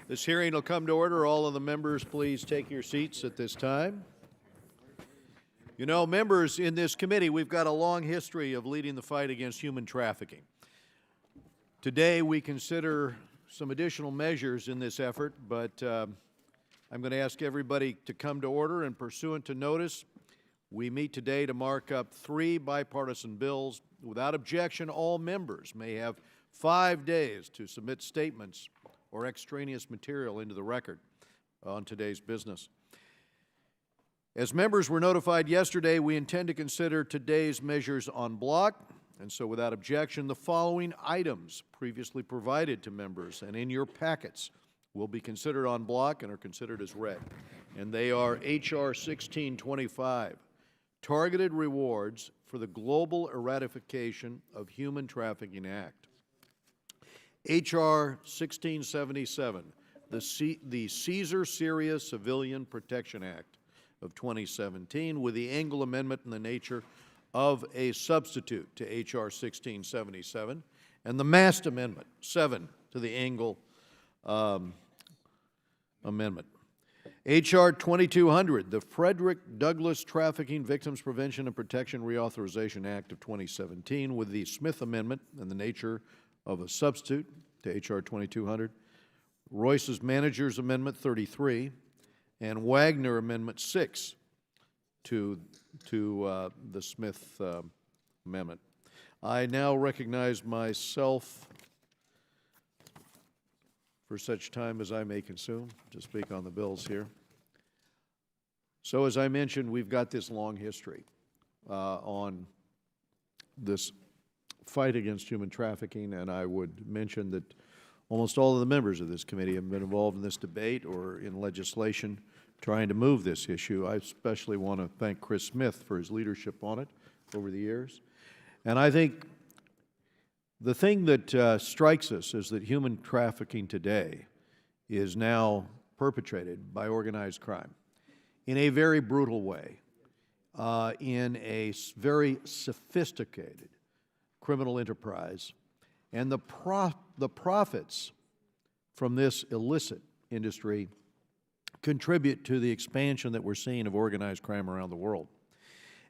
This hearing will come to order. All of the members, please take your seats at this time. You know, members, in this committee, we've got a long history of leading the fight against human trafficking. Today, we consider some additional measures in this effort, but I'm going to ask everybody to come to order, and pursuant to notice, we meet today to mark up 3 bipartisan bills. Without objection, all members may have 5 days to submit statements or extraneous material into the record on today's business. As members were notified yesterday, we intend to consider today's measures en bloc, and so without objection, the following items previously provided to members and in your packets will be considered en bloc and are considered as read. And they are H.R. 1625, Targeted Rewards for the Global Eradication of Human Trafficking Act. H.R. 1677, the Caesar-Syria Civilian Protection Act of 2017, with the Engel Amendment in the nature of a substitute to H.R. 1677, and the Mast Amendment, 7, to the Engel Amendment. H.R. 2200, the Frederick Douglass Trafficking Victims Prevention and Protection Reauthorization Act of 2017, with the Smith Amendment in the nature of a substitute to H.R. 2200, Royce's Manager's Amendment 33, and Wagner Amendment 6 to the Smith Amendment. I now recognize myself for such time as I may consume to speak on the bills here. So as I mentioned, we've got this long history on this fight against human trafficking, and I would mention that almost all of the members of this committee have been involved in this debate or in legislation trying to move this issue. I especially want to thank Chris Smith for his leadership on it over the years. And I think the thing that strikes us is that human trafficking today is now perpetrated by organized crime in a very brutal way, in a very sophisticated criminal enterprise, and the profits from this illicit industry contribute to the expansion that we're seeing of organized crime around the world,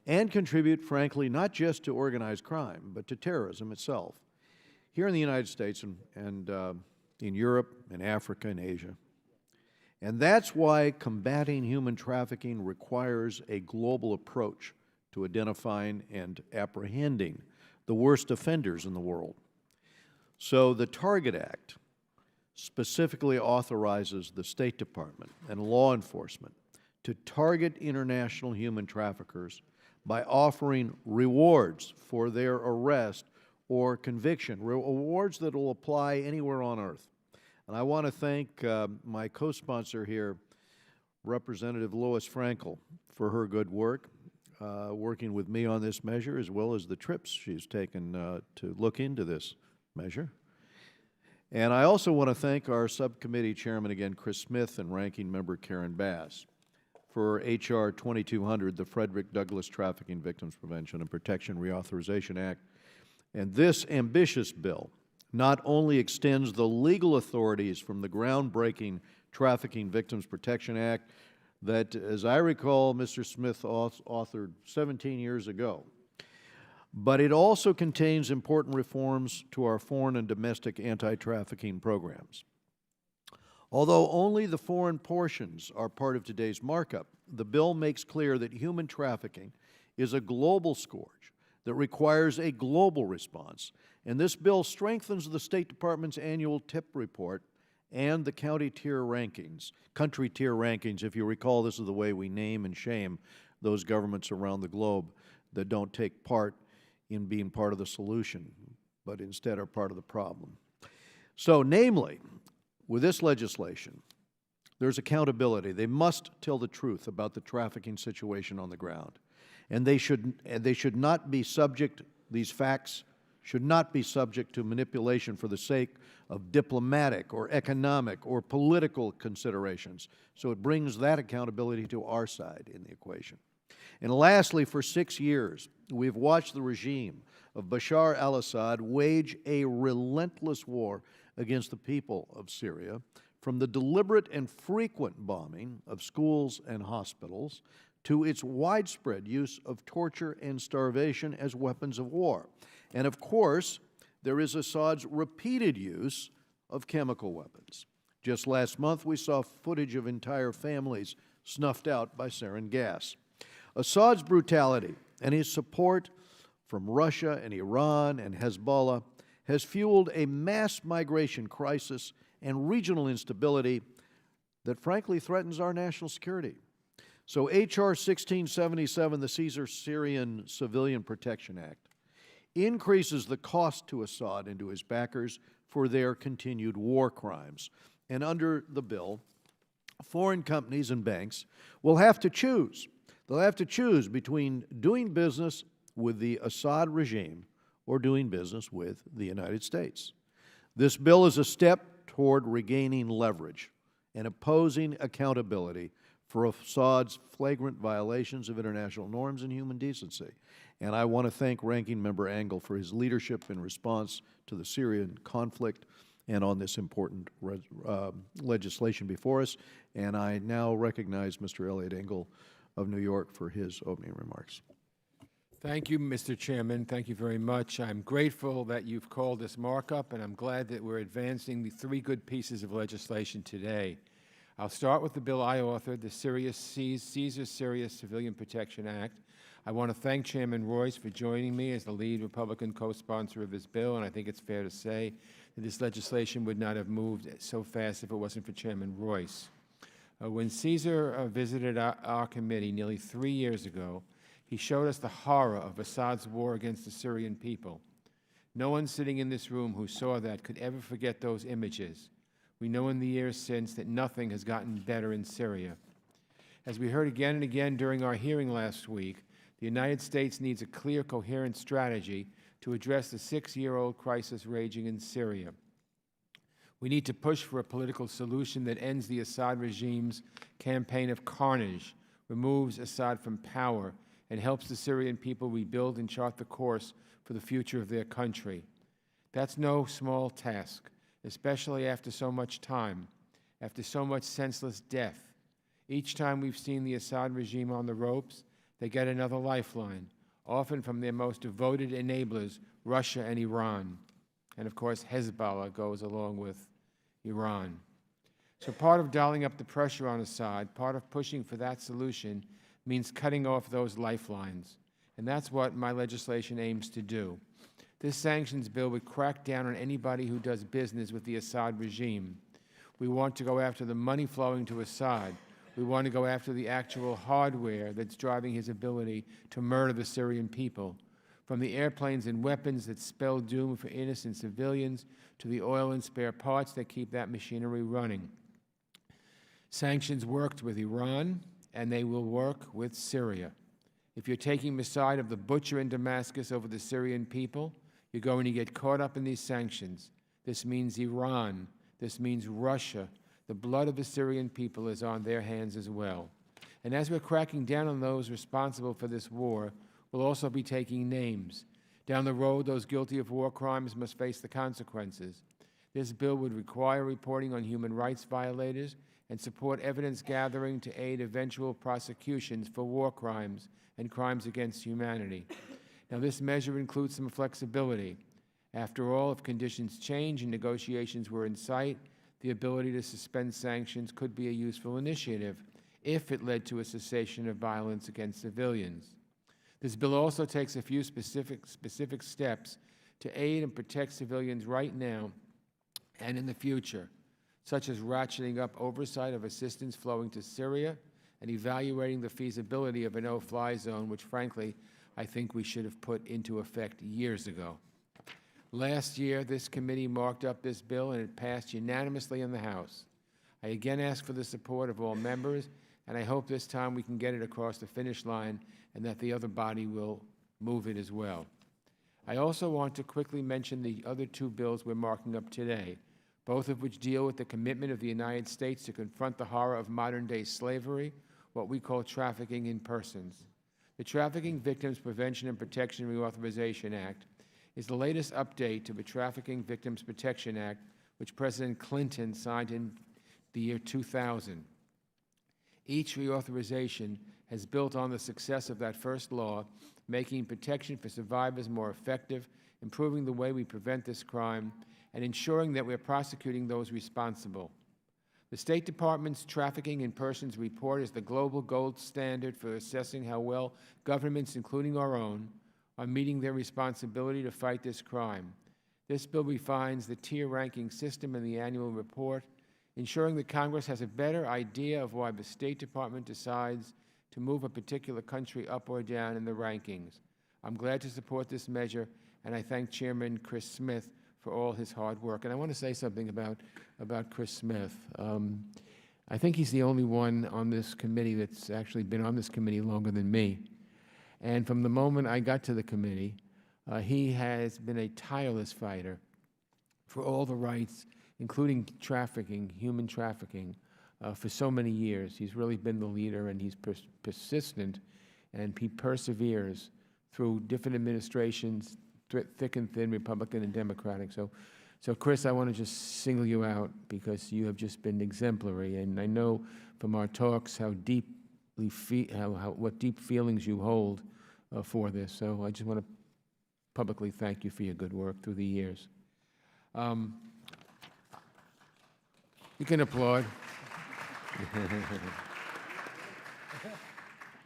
and contribute, frankly, not just to organized crime, but to terrorism itself, here in the United States and in Europe and Africa and Asia. And that's why combating human trafficking requires a global approach to identifying and apprehending the worst offenders in the world. So the Target Act specifically authorizes the State Department and law enforcement to target international human traffickers by offering rewards for their arrest or conviction, rewards that will apply anywhere on earth. And I want to thank my co-sponsor here, Representative Lois Frankel, for her good work, working with me on this measure, as well as the trips she's taken to look into this measure. And I also want to thank our subcommittee chairman again, Chris Smith, and ranking member Karen Bass for H.R. 2200, the Frederick Douglass Trafficking Victims Prevention and Protection Reauthorization Act. And this ambitious bill not only extends the legal authorities from the groundbreaking Trafficking Victims Protection Act that, as I recall, Mr. Smith authored 17 years ago, but it also contains important reforms to our foreign and domestic anti-trafficking programs. Although only the foreign portions are part of today's markup, the bill makes clear that human trafficking is a global scourge that requires a global response, and this bill strengthens the State Department's annual TIP report and the country tier rankings. If you recall, this is the way we name and shame those governments around the globe that don't take part in being part of the solution, but instead are part of the problem. So, namely, with this legislation, there's accountability. They must tell the truth about the trafficking situation on the ground. And they should not be subject, these facts should not be subject to manipulation for the sake of diplomatic or economic or political considerations. So it brings that accountability to our side in the equation. And lastly, for 6 years, we've watched the regime of Bashar al-Assad wage a relentless war against the people of Syria from the deliberate and frequent bombing of schools and hospitals to its widespread use of torture and starvation as weapons of war. And of course, there is Assad's repeated use of chemical weapons. Just last month, we saw footage of entire families snuffed out by sarin gas. Assad's brutality and his support from Russia and Iran and Hezbollah has fueled a mass migration crisis and regional instability that frankly threatens our national security. So H.R. 1677, the Caesar-Syrian Civilian Protection Act, increases the cost to Assad and to his backers for their continued war crimes. And under the bill, foreign companies and banks will have to choose. They'll have to choose between doing business with the Assad regime or doing business with the United States. This bill is a step toward regaining leverage and opposing accountability for Assad's flagrant violations of international norms and human decency. And I want to thank Ranking Member Engel for his leadership in response to the Syrian conflict and on this important legislation before us. And I now recognize Mr. Elliot Engel of New York for his opening remarks. Thank you, Mr. Chairman. Thank you very much. I'm grateful that you've called this markup, and I'm glad that we're advancing the three good pieces of legislation today. I'll start with the bill I authored, the Caesar-Syria Civilian Protection Act. I want to thank Chairman Royce for joining me as the lead Republican co-sponsor of this bill, and I think it's fair to say that this legislation would not have moved so fast if it wasn't for Chairman Royce. When Caesar visited our committee nearly 3 years ago, he showed us the horror of Assad's war against the Syrian people. No one sitting in this room who saw that could ever forget those images. We know in the years since that nothing has gotten better in Syria. As we heard again and again during our hearing last week, the United States needs a clear, coherent strategy to address the 6-year-old crisis raging in Syria. We need to push for a political solution that ends the Assad regime's campaign of carnage, removes Assad from power, and helps the Syrian people rebuild and chart the course for the future of their country. That's no small task, especially after so much time, after so much senseless death. Each time we've seen the Assad regime on the ropes, they get another lifeline, often from their most devoted enablers, Russia and Iran. And of course, Hezbollah goes along with Iran. So part of dialing up the pressure on Assad, part of pushing for that solution, means cutting off those lifelines. And that's what my legislation aims to do. This sanctions bill would crack down on anybody who does business with the Assad regime. We want to go after the money flowing to Assad. We want to go after the actual hardware that's driving his ability to murder the Syrian people, from the airplanes and weapons that spell doom for innocent civilians to the oil and spare parts that keep that machinery running. Sanctions worked with Iran, and they will work with Syria. If you're taking the side of the butcher in Damascus over the Syrian people, you're going to get caught up in these sanctions. This means Iran. This means Russia. The blood of the Syrian people is on their hands as well. And as we're cracking down on those responsible for this war, we'll also be taking names. Down the road, those guilty of war crimes must face the consequences. This bill would require reporting on human rights violators and support evidence gathering to aid eventual prosecutions for war crimes and crimes against humanity. Now, this measure includes some flexibility. After all, if conditions change and negotiations were in sight, the ability to suspend sanctions could be a useful initiative if it led to a cessation of violence against civilians. This bill also takes a few specific steps to aid and protect civilians right now and in the future, such as ratcheting up oversight of assistance flowing to Syria and evaluating the feasibility of a no-fly zone, which, frankly, I think we should have put into effect years ago. Last year, this committee marked up this bill, and it passed unanimously in the House. I again ask for the support of all members, and I hope this time we can get it across the finish line and that the other body will move it as well. I also want to quickly mention the other two bills we're marking up today, both of which deal with the commitment of the United States to confront the horror of modern-day slavery, what we call trafficking in persons. The Trafficking Victims Prevention and Protection Reauthorization Act is the latest update to the Trafficking Victims Protection Act, which President Clinton signed in the year 2000. Each reauthorization has built on the success of that first law, making protection for survivors more effective, improving the way we prevent this crime, and ensuring that we're prosecuting those responsible. The State Department's Trafficking in Persons report is the global gold standard for assessing how well governments, including our own, are meeting their responsibility to fight this crime. This bill refines the tier ranking system in the annual report, ensuring that Congress has a better idea of why the State Department decides to move a particular country up or down in the rankings. I'm glad to support this measure, and I thank Chairman Chris Smith for all his hard work. And I want to say something about Chris Smith. I think he's the only one on this committee that's actually been on this committee longer than me. And from the moment I got to the committee, he has been a tireless fighter for all the rights, including trafficking, human trafficking, for so many years. He's really been the leader, and he's persistent, and he perseveres through different administrations, thick and thin, Republican and Democratic. So Chris, I want to just single you out because you have just been exemplary, and I know from our talks how deeply what deep feelings you hold for this. So I just want to publicly thank you for your good work through the years. You can applaud.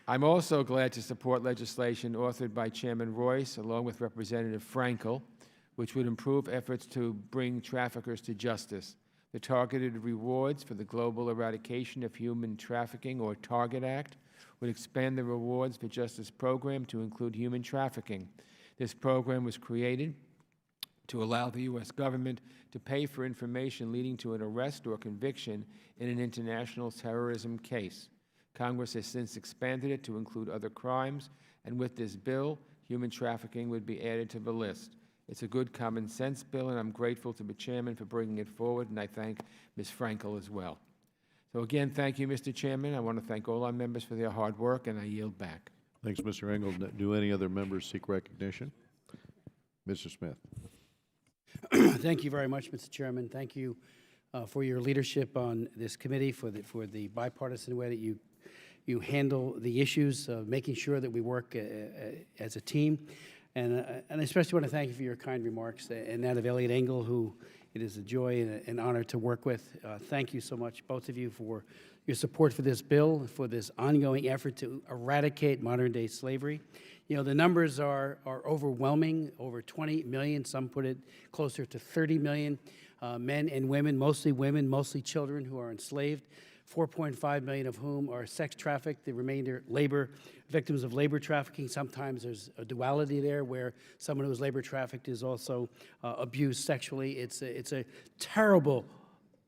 I'm also glad to support legislation authored by Chairman Royce, along with Representative Frankel, which would improve efforts to bring traffickers to justice. The Targeted Rewards for the Global Eradication of Human Trafficking, or TARGET Act, would expand the Rewards for Justice program to include human trafficking. This program was created to allow the U.S. government to pay for information leading to an arrest or conviction in an international terrorism case. Congress has since expanded it to include other crimes, and with this bill, human trafficking would be added to the list. It's a good common sense bill, and I'm grateful to the chairman for bringing it forward, and I thank Ms. Frankel as well. So again, thank you, Mr. Chairman. I want to thank all our members for their hard work, and I yield back. Thanks, Mr. Engel. Do any other members seek recognition? Mr. Smith. Thank you very much, Mr. Chairman. Thank you for your leadership on this committee, for the bipartisan way that you handle the issues, making sure that we work as a team. And I especially want to thank you for your kind remarks, and that of Elliot Engel, who it is a joy and an honor to work with. Thank you so much, both of you, for your support for this bill, for this ongoing effort to eradicate modern-day slavery. You know, the numbers are overwhelming, over 20 million. Some put it closer to 30 million men and women, mostly children, who are enslaved, 4.5 million of whom are sex trafficked, the remainder victims of labor trafficking. Sometimes there's a duality there where someone who is labor trafficked is also abused sexually. It's a terrible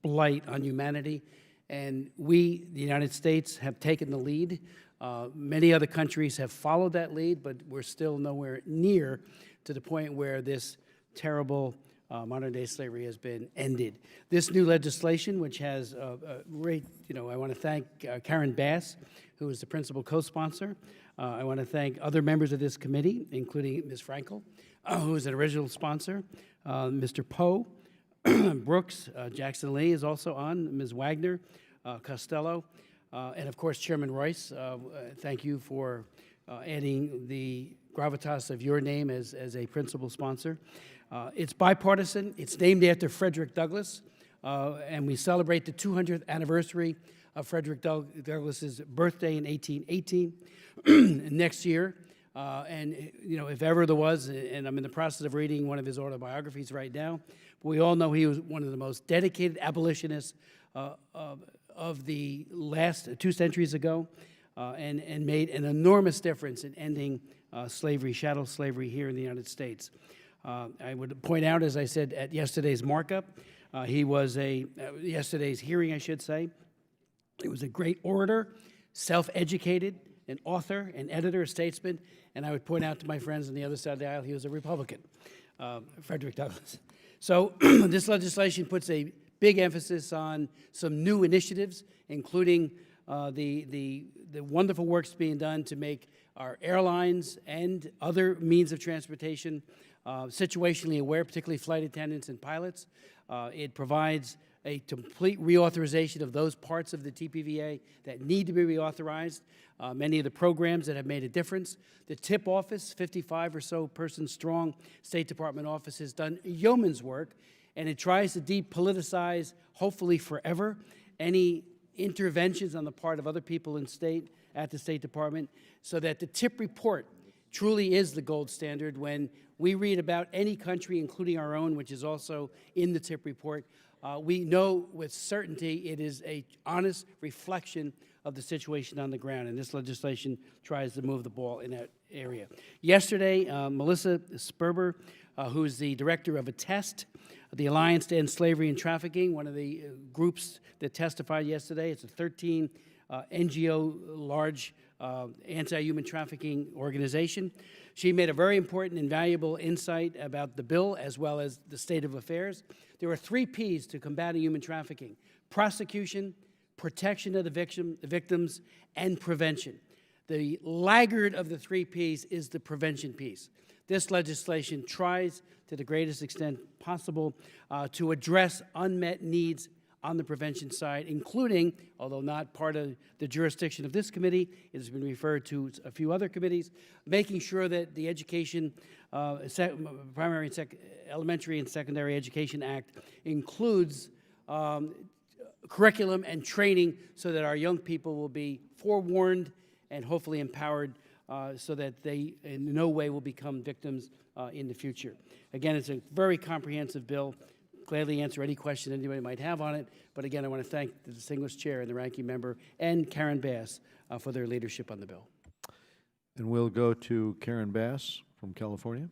blight on humanity, and we, the United States, have taken the lead. Many other countries have followed that lead, but we're still nowhere near to the point where this terrible modern-day slavery has been ended. This new legislation, which has great, I want to thank Karen Bass, who is the principal co-sponsor. I want to thank other members of this committee, including Ms. Frankel, who is an original sponsor, Mr. Poe, Brooks, Jackson Lee is also on, Ms. Wagner, Costello, and of course, Chairman Royce. Thank you for adding the gravitas of your name as a principal sponsor. It's bipartisan. It's named after Frederick Douglass, and we celebrate the 200th anniversary of Frederick Douglass's birthday in 1818 next year. And if ever there was, and I'm in the process of reading one of his autobiographies right now, but we all know he was one of the most dedicated abolitionists of the last 2 centuries ago, and made an enormous difference in ending slavery, chattel slavery here in the United States. I would point out, as I said at yesterday's markup, he was yesterday's hearing, I should say. He was a great orator, self-educated, an author, an editor, a statesman, and I would point out to my friends on the other side of the aisle, he was a Republican, Frederick Douglass. So this legislation puts a big emphasis on some new initiatives, including the wonderful works being done to make our airlines and other means of transportation situationally aware, particularly flight attendants and pilots. It provides a complete reauthorization of those parts of the TPVA that need to be reauthorized, many of the programs that have made a difference. The TIP office, 55 or so person strong State Department office, has done yeoman's work, and it tries to depoliticize, hopefully forever, any interventions on the part of other people in state at the State Department, so that the TIP report truly is the gold standard. When we read about any country, including our own, which is also in the TIP report, we know with certainty it is an honest reflection of the situation on the ground, and this legislation tries to move the ball in that area. Yesterday, Melissa Sperber, who's the director of ATTEST, the Alliance to End Slavery and Trafficking, one of the groups that testified yesterday. It's a 13 NGO large anti-human trafficking organization. She made a very important and valuable insight about the bill as well as the state of affairs. There are 3 Ps to combating human trafficking: prosecution, protection of the victims, and prevention. The laggard of the 3 Ps is the prevention piece. This legislation tries to the greatest extent possible to address unmet needs on the prevention side, including, although not part of the jurisdiction of this committee, it has been referred to a few other committees, making sure that the Education, Primary and Elementary and Secondary Education Act includes curriculum and training so that our young people will be forewarned and hopefully empowered so that they in no way will become victims in the future. Again, it's a very comprehensive bill. Gladly answer any question anybody might have on it. But again, I want to thank the distinguished chair and the ranking member and Karen Bass for their leadership on the bill. And we'll go to Karen Bass from California.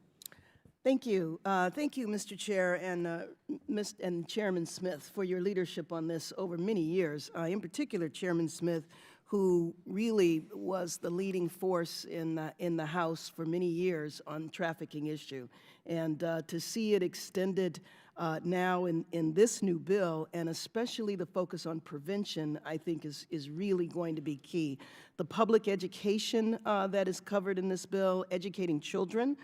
Thank you. Thank you, Mr. Chair and Chairman Smith, for your leadership on this over many years. In particular, Chairman Smith, who really was the leading force in the House for many years on trafficking issue. And to see it extended now in this new bill, and especially the focus on prevention, I think is really going to be key. The public education that is covered in this bill, educating children,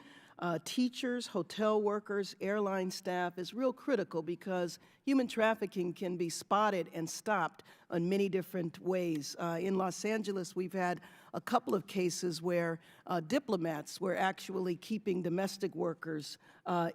teachers, hotel workers, airline staff is real critical because human trafficking can be spotted and stopped in many different ways. In Los Angeles, we've had a couple of cases where diplomats were actually keeping domestic workers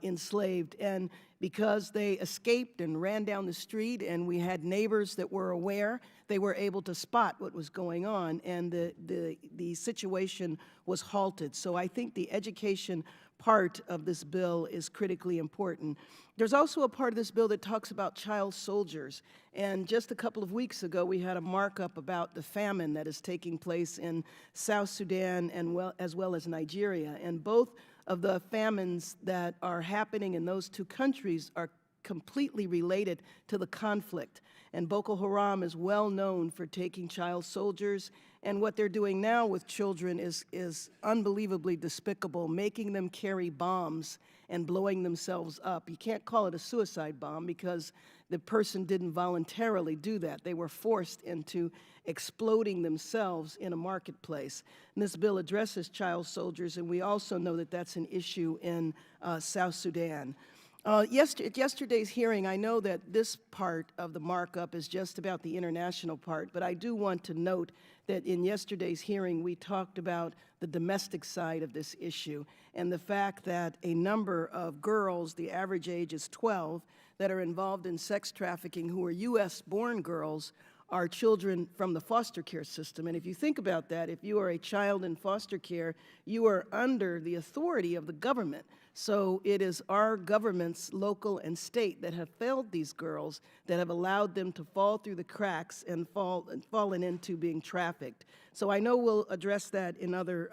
enslaved, and because they escaped and ran down the street and we had neighbors that were aware, they were able to spot what was going on, and the situation was halted. So I think the education part of this bill is critically important. There's also a part of this bill that talks about child soldiers, and just a couple of weeks ago we had a markup about the famine that is taking place in South Sudan and as well as Nigeria, and both of the famines that are happening in those 2 countries are completely related to the conflict. And Boko Haram is well known for taking child soldiers, and what they're doing now with children is unbelievably despicable, making them carry bombs and blowing themselves up. You can't call it a suicide bomb because the person didn't voluntarily do that. They were forced into exploding themselves in a marketplace. And this bill addresses child soldiers, and we also know that that's an issue in South Sudan. At yesterday's hearing, I know that this part of the markup is just about the international part, but I do want to note that in yesterday's hearing, we talked about the domestic side of this issue and the fact that a number of girls, the average age is 12, that are involved in sex trafficking who are U.S.-born girls are children from the foster care system. And if you think about that, if you are a child in foster care, you are under the authority of the government. So it is our governments, local and state, that have failed these girls, that have allowed them to fall through the cracks and fallen into being trafficked. So I know we'll address that in other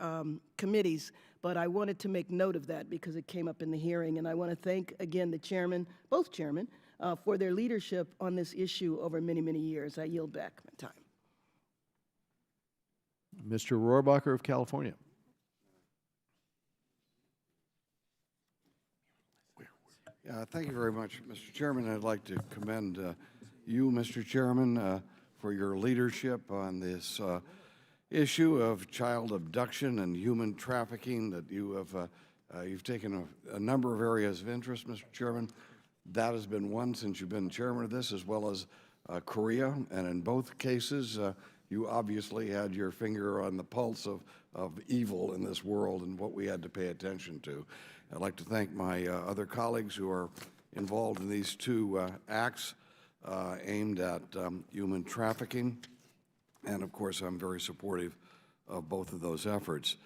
committees, but I wanted to make note of that because it came up in the hearing. And I want to thank, again, the chairman, both chairmen, for their leadership on this issue over many, many years. I yield back my time. Mr. Rohrbacher of California. Thank you very much, Mr. Chairman. I'd like to commend you, Mr. Chairman, for your leadership on this issue of child abduction and human trafficking. That you have you've taken a number of areas of interest, Mr. Chairman, That has been one since you've been chairman of this, as well as Korea. And in both cases, you obviously had your finger on the pulse of evil in this world and what we had to pay attention to. I'd like to thank my other colleagues who are involved in these two acts aimed at human trafficking. And of course, I'm very supportive of both of those efforts.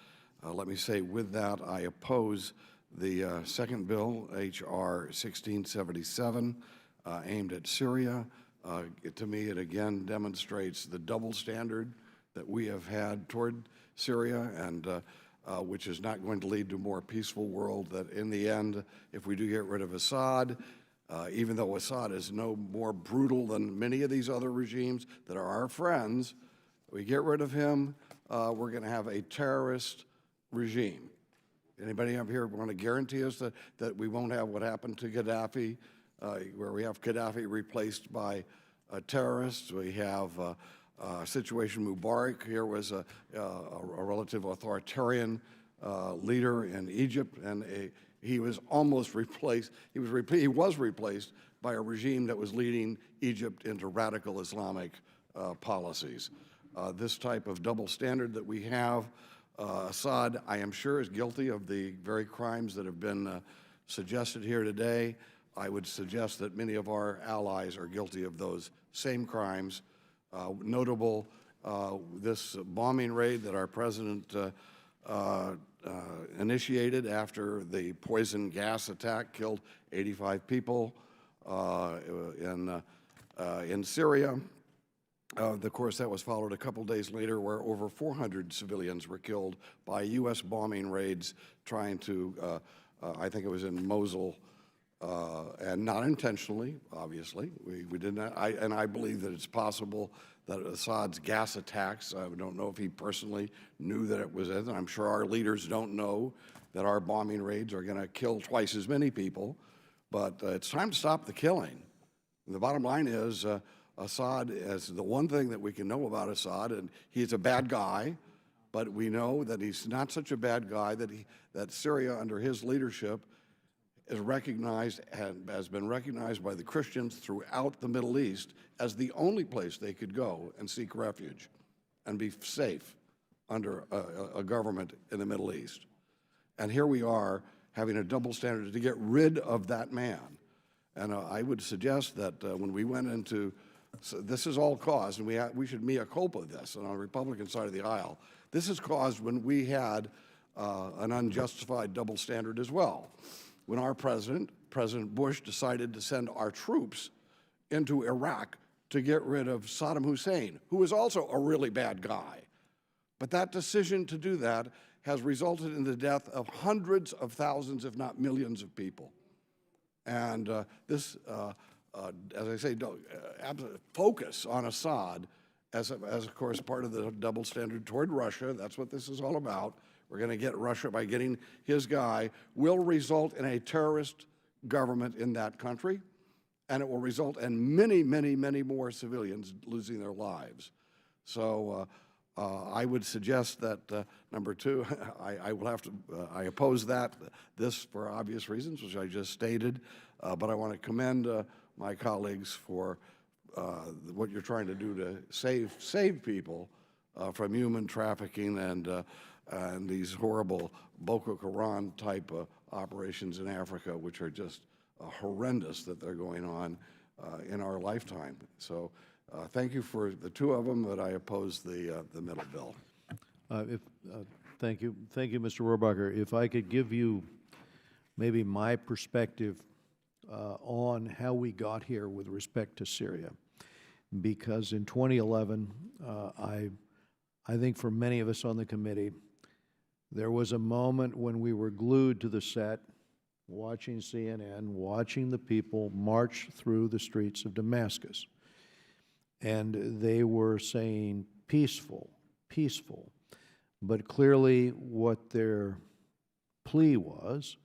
Let me say with that, I oppose the second bill, H.R. 1677, aimed at Syria. To me, it again demonstrates the double standard that we have had toward Syria, and which is not going to lead to a more peaceful world. That in the end, if we do get rid of Assad, even though Assad is no more brutal than many of these other regimes that are our friends, we get rid of him, we're going to have a terrorist regime. Anybody up here want to guarantee us that we won't have what happened to Gaddafi, where we have Gaddafi replaced by terrorists? We have a situation, Mubarak here was a relative authoritarian leader in Egypt, and he was almost replaced. He was replaced by a regime that was leading Egypt into radical Islamic policies. This type of double standard that we have, Assad, I am sure, is guilty of the very crimes that have been suggested here today. I would suggest that many of our allies are guilty of those same crimes. Notable, this bombing raid that our president initiated after the poison gas attack killed 85 people in Syria. Of course, that was followed a couple days later where over 400 civilians were killed by U.S. bombing raids trying to, I think it was in Mosul, and not intentionally, obviously. We did not, and I believe that it's possible that Assad's gas attacks, I don't know if he personally knew that it was it, and I'm sure our leaders don't know that our bombing raids are going to kill twice as many people, but it's time to stop the killing. And the bottom line is, Assad is the one thing that we can know about Assad, and he's a bad guy, but we know that he's not such a bad guy that Syria, under his leadership, is recognized and has been recognized by the Christians throughout the Middle East as the only place they could go and seek refuge and be safe under a government in the Middle East. And here we are having a double standard to get rid of that man. And I would suggest that when we went into, so this is all caused, and we should mea culpa this, and on the Republican side of the aisle, this is caused when we had an unjustified double standard as well. When our President Bush, decided to send our troops into Iraq to get rid of Saddam Hussein, who was also a really bad guy. But that decision to do that has resulted in the death of hundreds of thousands, if not millions of people. And this, as I say, focus on Assad as of course, part of the double standard toward Russia. That's what this is all about. We're going to get Russia by getting his guy, will result in a terrorist government in that country, and it will result in many, many, many more civilians losing their lives. So I would suggest that, number two, I oppose this for obvious reasons, which I just stated, but I want to commend my colleagues for what you're trying to do to save people from human trafficking and these horrible Boko Haram type operations in Africa, which are just horrendous that they're going on in our lifetime. So thank you for the two of them, but I oppose the middle bill. Thank you, Mr. Rohrabacher. If I could give you maybe my perspective on how we got here with respect to Syria, because in 2011, I think for many of us on the committee, there was a moment when we were glued to the set, watching CNN, watching the people march through the streets of Damascus. And they were saying peaceful, peaceful. But clearly what their plea was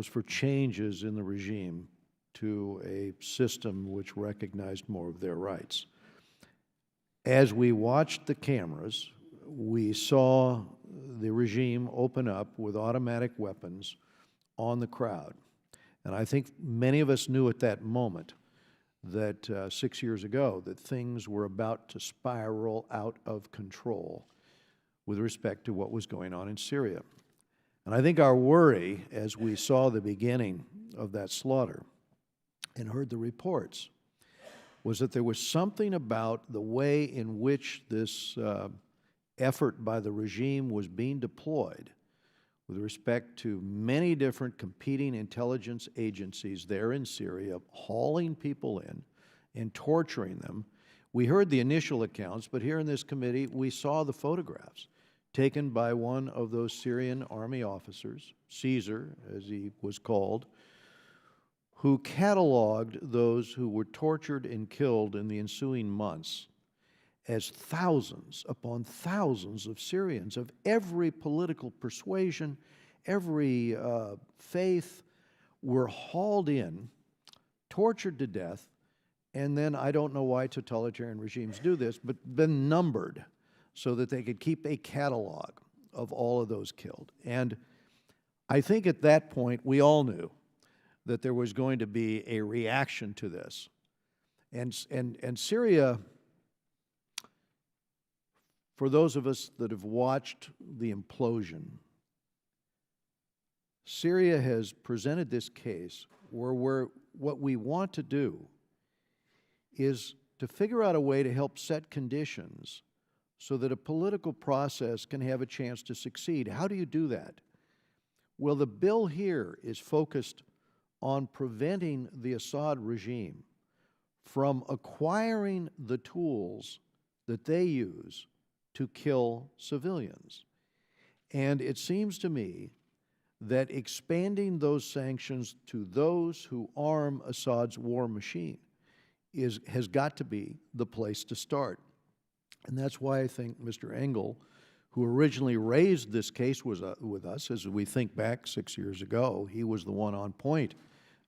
for changes in the regime to a system which recognized more of their rights. As we watched the cameras, we saw the regime open up with automatic weapons on the crowd. And I think many of us knew at that moment that 6 years ago that things were about to spiral out of control with respect to what was going on in Syria. And I think our worry, as we saw the beginning of that slaughter and heard the reports, was that there was something about the way in which this effort by the regime was being deployed with respect to many different competing intelligence agencies there in Syria, hauling people in and torturing them. We heard the initial accounts, but here in this committee, we saw the photographs taken by one of those Syrian army officers, Caesar, as he was called, who cataloged those who were tortured and killed in the ensuing months as thousands upon thousands of Syrians of every political persuasion, every faith, were hauled in, tortured to death, and then, I don't know why totalitarian regimes do this, but been numbered so that they could keep a catalog of all of those killed. And I think at that point, we all knew that there was going to be a reaction to this. And Syria, for those of us that have watched the implosion, Syria has presented this case where what we want to do is to figure out a way to help set conditions so that a political process can have a chance to succeed. How do you do that? Well, the bill here is focused on preventing the Assad regime from acquiring the tools that they use to kill civilians. And it seems to me that expanding those sanctions to those who arm Assad's war machine has got to be the place to start. And that's why I think Mr. Engel, who originally raised this case with us, as we think back 6 years ago, he was the one on point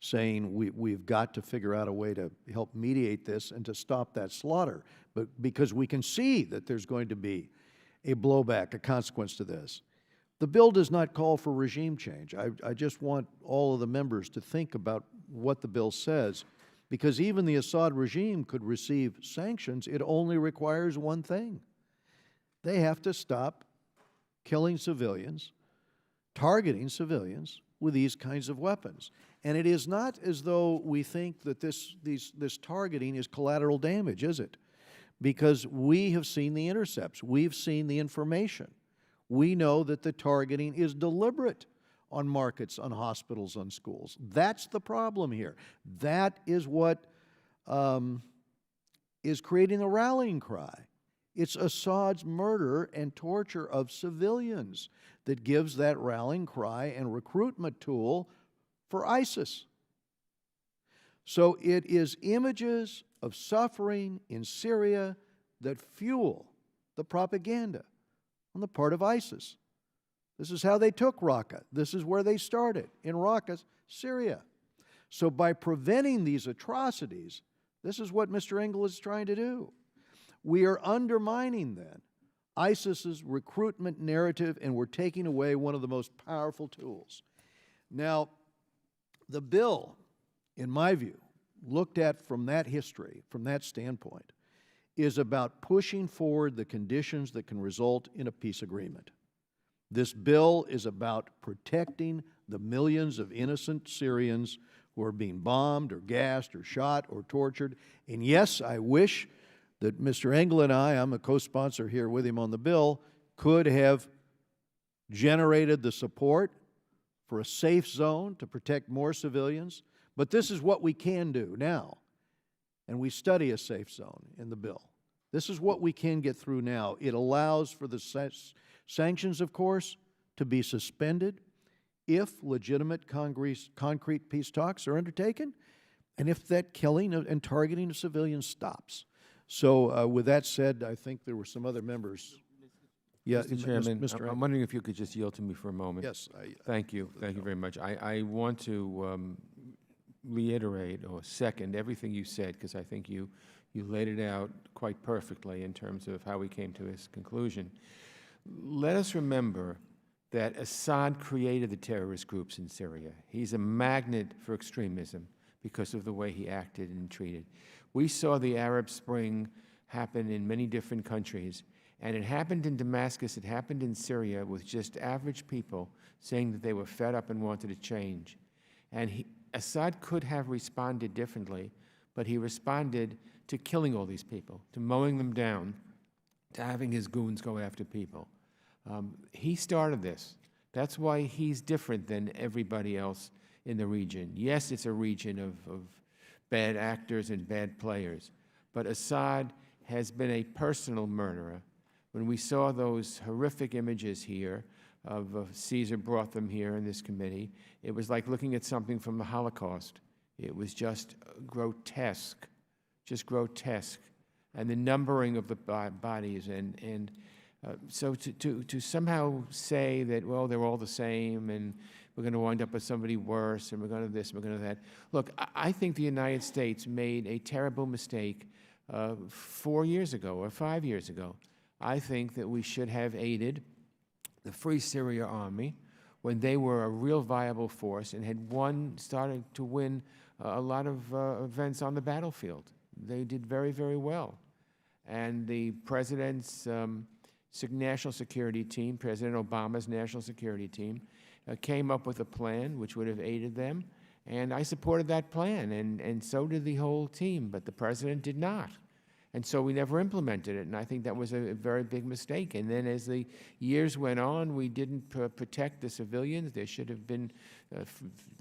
saying we've got to figure out a way to help mediate this and to stop that slaughter, but because we can see that there's going to be a blowback, a consequence to this. The bill does not call for regime change. I just want all of the members to think about what the bill says, because even the Assad regime could receive sanctions. It only requires one thing. They have to stop killing civilians, targeting civilians with these kinds of weapons. And it is not as though we think that this targeting is collateral damage, is it? Because we have seen the intercepts. We've seen the information. We know that the targeting is deliberate on markets, on hospitals, on schools. That's the problem here. That is what is creating the rallying cry. It's Assad's murder and torture of civilians that gives that rallying cry and recruitment tool for ISIS. So it is images of suffering in Syria that fuel the propaganda on the part of ISIS. This is how they took Raqqa. This is where they started, in Raqqa, Syria. So by preventing these atrocities, this is what Mr. Engel is trying to do. We are undermining, then, ISIS's recruitment narrative, and we're taking away one of the most powerful tools. Now, the bill, in my view, looked at from that history, from that standpoint, is about pushing forward the conditions that can result in a peace agreement. This bill is about protecting the millions of innocent Syrians who are being bombed or gassed or shot or tortured. And yes, I wish that Mr. Engel and I'm a co-sponsor here with him on the bill, could have generated the support for a safe zone to protect more civilians. But this is what we can do now. And we study a safe zone in the bill. This is what we can get through now. It allows for the sanctions, of course, to be suspended if legitimate concrete peace talks are undertaken, and if that killing and targeting of civilians stops. So with that said, I think there were some other members. Yeah, Mr. Chairman, Mr. I'm wondering if you could just yield to me for a moment. Yes. Thank you. Thank you very much. I want to reiterate or second everything you said, because I think you laid it out quite perfectly in terms of how we came to this conclusion. Let us remember that Assad created the terrorist groups in Syria. He's a magnet for extremism because of the way he acted and treated. We saw the Arab Spring happen in many different countries, and it happened in Damascus, it happened in Syria with just average people saying that they were fed up and wanted to change. And Assad could have responded differently, but he responded to killing all these people, to mowing them down, to having his goons go after people. He started this. That's why he's different than everybody else in the region. Yes, it's a region of bad actors and bad players, but Assad has been a personal murderer. When we saw those horrific images here of Caesar brought them here in this committee, it was like looking at something from the Holocaust. It was just grotesque, just grotesque. And the numbering of the bodies so to somehow say that, well, they're all the same and we're going to wind up with somebody worse and we're going to this and we're going to that. Look, I think the United States made a terrible mistake 4 years ago or 5 years ago. I think that we should have aided the Free Syria Army when they were a real viable force and had started to win a lot of events on the battlefield. They did very, very well. And the president's national security team, President Obama's national security team, came up with a plan which would have aided them. And I supported that plan, and so did the whole team, but the president did not. And so we never implemented it, and I think that was a very big mistake. And then as the years went on, we didn't protect the civilians. There should have been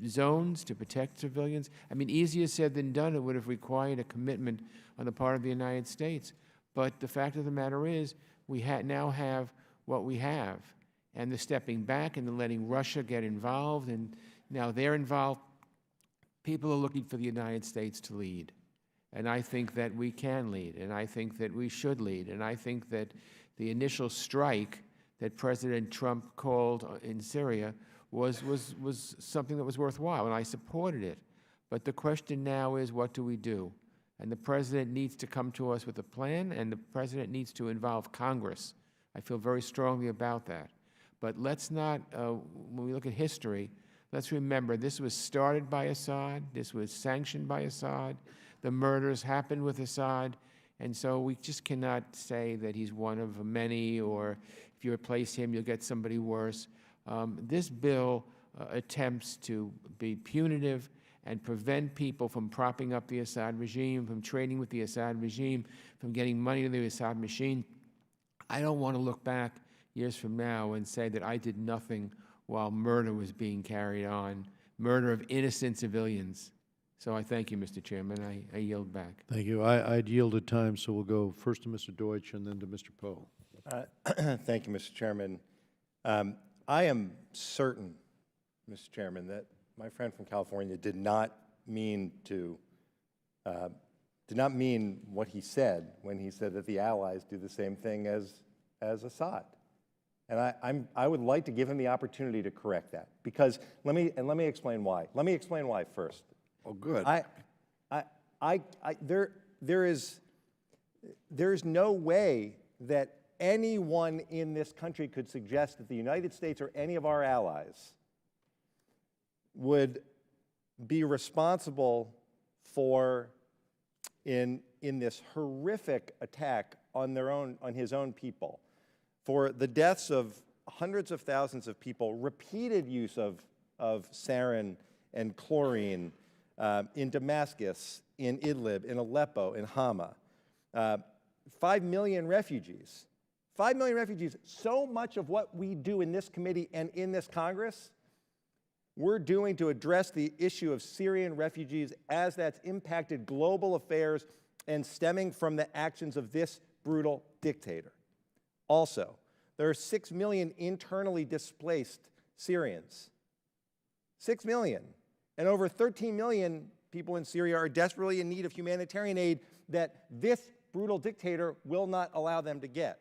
zones to protect civilians. I mean, easier said than done. It would have required a commitment on the part of the United States. But the fact of the matter is, we now have what we have. And the stepping back and the letting Russia get involved, and now they're involved, people are looking for the United States to lead. And I think that we can lead, and I think that we should lead, and I think that the initial strike that President Trump called in Syria was something that was worthwhile, and I supported it. But the question now is, what do we do? And the president needs to come to us with a plan, and the president needs to involve Congress. I feel very strongly about that. But let's not, when we look at history, let's remember this was started by Assad, this was sanctioned by Assad, the murders happened with Assad, and so we just cannot say that he's one of many, or if you replace him, you'll get somebody worse. This bill attempts to be punitive and prevent people from propping up the Assad regime, from trading with the Assad regime, from getting money to the Assad machine. I don't want to look back years from now and say that I did nothing while murder was being carried on, murder of innocent civilians. So I thank you, Mr. Chairman. I yield back. Thank you. I'd yielded time, so we'll go first to Mr. Deutsch and then to Mr. Poe. Thank you, Mr. Chairman. I am certain, Mr. Chairman, that my friend from California did not mean what he said when he said that the Allies do the same thing as Assad. And I would like to give him the opportunity to correct that, because let me explain why. Let me explain why first. Oh, good. There is no way that anyone in this country could suggest that the United States or any of our allies would be responsible for in this horrific attack on his own people, for the deaths of hundreds of thousands of people, repeated use of sarin and chlorine in Damascus, in Idlib, in Aleppo, in Hama. 5 million refugees. 5 million refugees. So much of what we do in this committee and in this Congress, we're doing to address the issue of Syrian refugees as that's impacted global affairs and stemming from the actions of this brutal dictator. Also, there are 6 million internally displaced Syrians. 6 million. And over 13 million people in Syria are desperately in need of humanitarian aid that this brutal dictator will not allow them to get.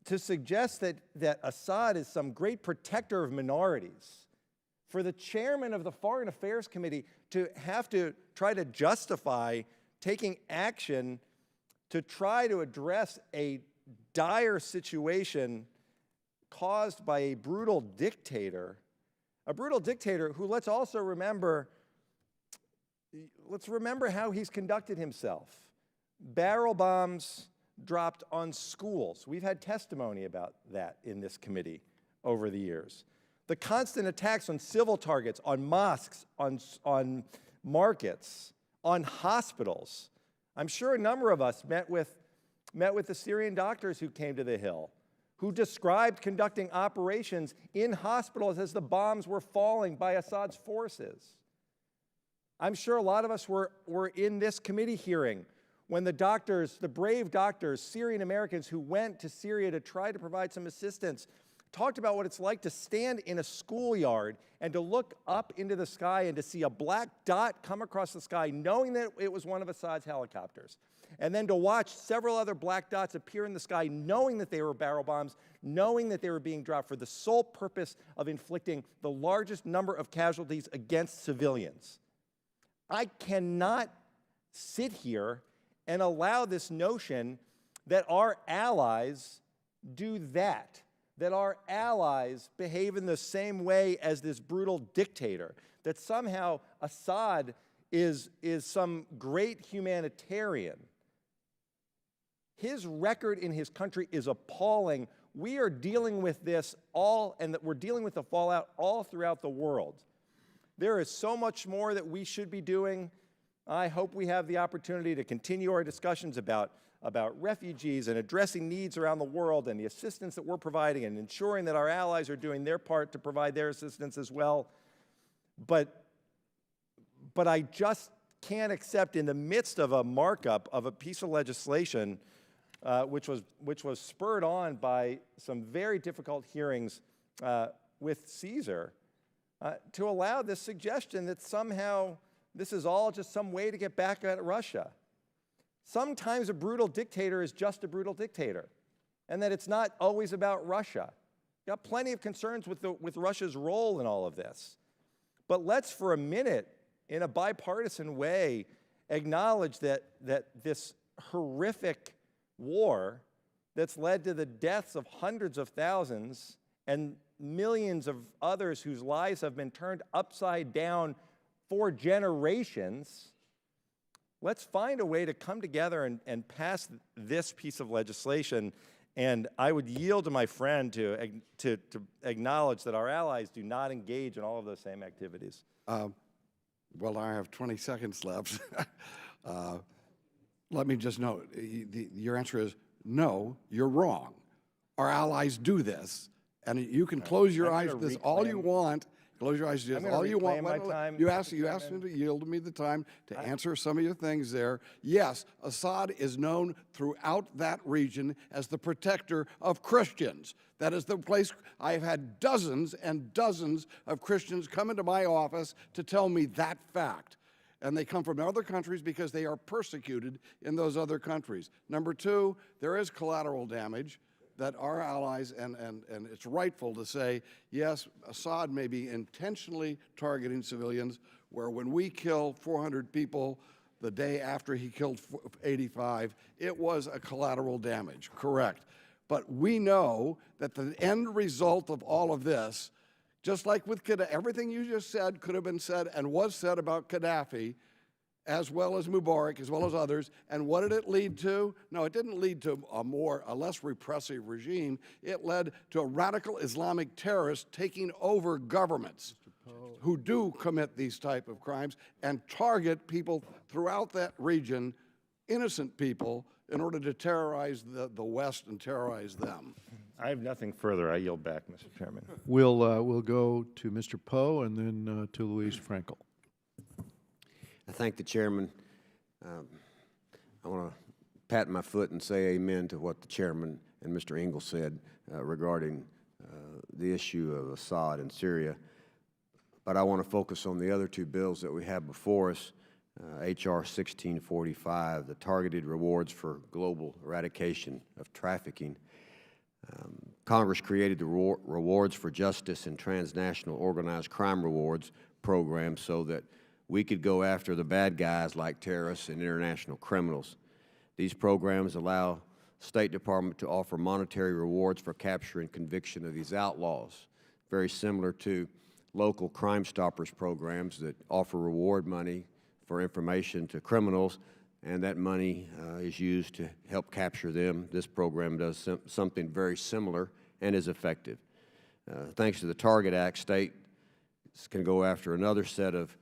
To suggest that Assad is some great protector of minorities, for the chairman of the Foreign Affairs Committee to have to try to justify taking action to try to address a dire situation caused by a brutal dictator who, let's also remember, how he's conducted himself. Barrel bombs dropped on schools. We've had testimony about that in this committee over the years. The constant attacks on civil targets, on mosques, on markets, on hospitals. I'm sure a number of us met with the Syrian doctors who came to the Hill, who described conducting operations in hospitals as the bombs were falling by Assad's forces. I'm sure a lot of us were in this committee hearing when the brave doctors, Syrian Americans who went to Syria to try to provide some assistance, talked about what it's like to stand in a schoolyard and to look up into the sky and to see a black dot come across the sky, knowing that it was one of Assad's helicopters. And then to watch several other black dots appear in the sky, knowing that they were barrel bombs, knowing that they were being dropped for the sole purpose of inflicting the largest number of casualties against civilians. I cannot sit here and allow this notion that our allies do that our allies behave in the same way as this brutal dictator, that somehow Assad is some great humanitarian. His record in his country is appalling. We are dealing with this and that we're dealing with the fallout all throughout the world. There is so much more that we should be doing. I hope we have the opportunity to continue our discussions about refugees and addressing needs around the world and the assistance that we're providing and ensuring that our allies are doing their part to provide their assistance as well. But I just can't accept, in the midst of a markup of a piece of legislation which was spurred on by some very difficult hearings with Caesar, to allow this suggestion that somehow this is all just some way to get back at Russia. Sometimes a brutal dictator is just a brutal dictator, and that it's not always about Russia. We've got plenty of concerns with Russia's role in all of this. But let's, for a minute, in a bipartisan way, acknowledge that this horrific war that's led to the deaths of hundreds of thousands and millions of others whose lives have been turned upside down for generations, let's find a way to come together and pass this piece of legislation. And I would yield to my friend to acknowledge that our allies do not engage in all of those same activities. Well, I have 20 seconds left. Let me just note, your answer is no, you're wrong. Our allies do this. And you can close your eyes to this all you want. Close your eyes to this all you want. You asked me to yield me the time to answer some of your things there. Yes, Assad is known throughout that region as the protector of Christians. That is the place. I've had dozens and dozens of Christians come into my office to tell me that fact. And they come from other countries because they are persecuted in those other countries. Number two, there is collateral damage that our allies, and it's rightful to say, yes, Assad may be intentionally targeting civilians, where when we kill 400 people the day after he killed 85, it was a collateral damage, correct. But we know that the end result of all of this, just like with Gaddafi, everything you just said could have been said and was said about Gaddafi, as well as Mubarak, as well as others. And what did it lead to? No, it didn't lead to a less repressive regime. It led to a radical Islamic terrorist taking over governments who do commit these type of crimes and target people throughout that region, innocent people, in order to terrorize the West and terrorize them. I have nothing further. I yield back, Mr. Chairman. We'll go to Mr. Poe and then to Louise Frankel. I thank the chairman. I want to pat my foot and say amen to what the chairman and Mr. Engel said regarding the issue of Assad in Syria. But I want to focus on the other two bills that we have before us, H.R. 1645, the targeted rewards for global eradication of trafficking. Congress created the Rewards for Justice and Transnational Organized Crime Rewards program so that we could go after the bad guys like terrorists and international criminals. These programs allow State Department to offer monetary rewards for capture and conviction of these outlaws, very similar to local Crime Stoppers programs that offer reward money for information to criminals, and that money is used to help capture them. This program does something very similar and is effective. Thanks to the Target Act, states can go after another set of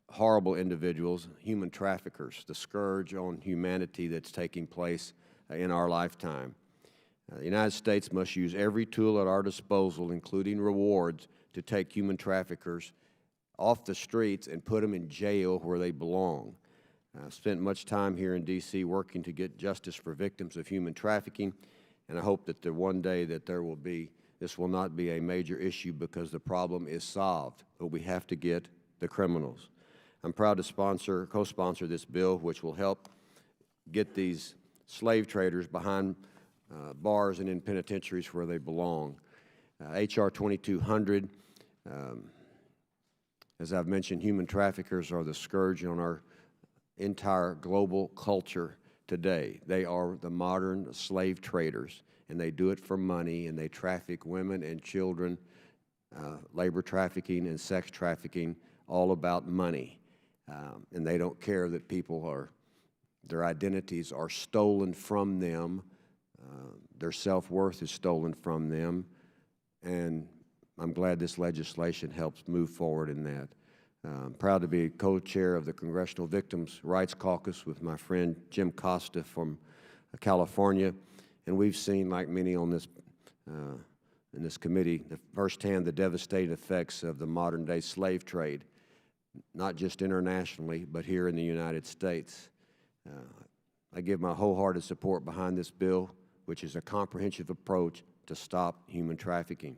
horrible individuals, human traffickers, the scourge on humanity that's taking place in our lifetime. The United States must use every tool at our disposal, including rewards, to take human traffickers off the streets and put them in jail where they belong. I've spent much time here in D.C. working to get justice for victims of human trafficking, and I hope that one day that this will not be a major issue because the problem is solved, but we have to get the criminals. I'm proud to co-sponsor this bill, which will help get these slave traders behind bars and in penitentiaries where they belong. H.R. 2200, as I've mentioned, human traffickers are the scourge on our entire global culture today. They are the modern slave traders, and they do it for money, and they traffic women and children, labor trafficking and sex trafficking, all about money. And they don't care that their identities are stolen from them, their self-worth is stolen from them, and I'm glad this legislation helps move forward in that. I'm proud to be co-chair of the Congressional Victims' Rights Caucus with my friend Jim Costa from California, and we've seen, like many on this in this committee, firsthand the devastating effects of the modern-day slave trade, not just internationally, but here in the United States. I give my wholehearted support behind this bill, which is a comprehensive approach to stop human trafficking.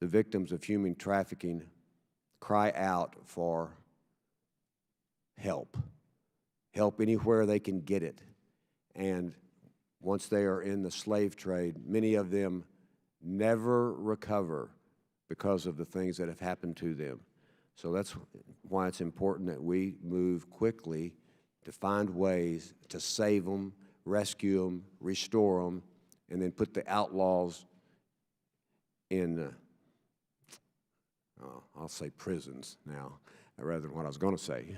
The victims of human trafficking cry out for help anywhere they can get it. And once they are in the slave trade, many of them never recover because of the things that have happened to them. So that's why it's important that we move quickly to find ways to save them, rescue them, restore them, and then put the outlaws in I'll say prisons now, rather than what I was going to say.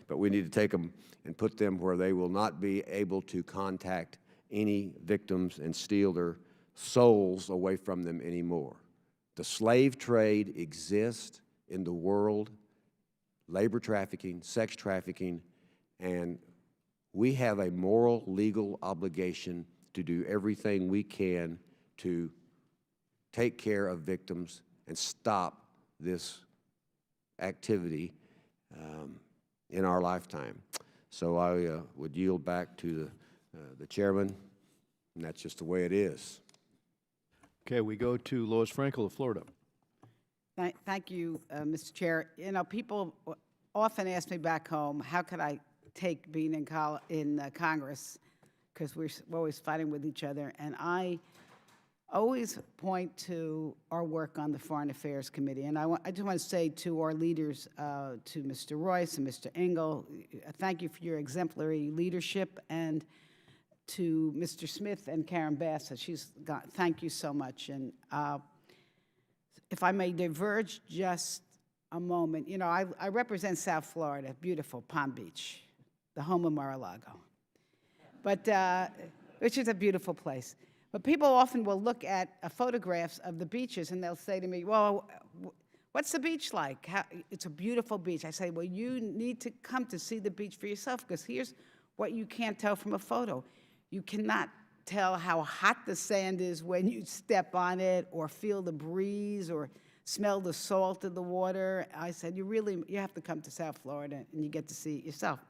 But we need to take them and put them where they will not be able to contact any victims and steal their souls away from them anymore. The slave trade exists in the world, labor trafficking, sex trafficking, and we have a moral, legal obligation to do everything we can to take care of victims and stop this activity in our lifetime. So I would yield back to the chairman, and that's just the way it is. Okay, we go to Lois Frankel of Florida. Thank you, Mr. Chair. You know, people often ask me back home, how could I take being in Congress, because we're always fighting with each other, and I always point to our work on the Foreign Affairs Committee. And I just want to say to our leaders, to Mr. Royce and Mr. Engel, thank you for your exemplary leadership, and to Mr. Smith and Karen Bassett, thank you so much. And if I may diverge just a moment, you know, I represent South Florida, beautiful Palm Beach, the home of Mar-a-Lago, which is a beautiful place. But people often will look at photographs of the beaches and they'll say to me, well, what's the beach like? It's a beautiful beach. I say, well, you need to come to see the beach for yourself, because here's what you can't tell from a photo. You cannot tell how hot the sand is when you step on it, or feel the breeze, or smell the salt of the water. I said, you have to come to South Florida and you get to see it yourself.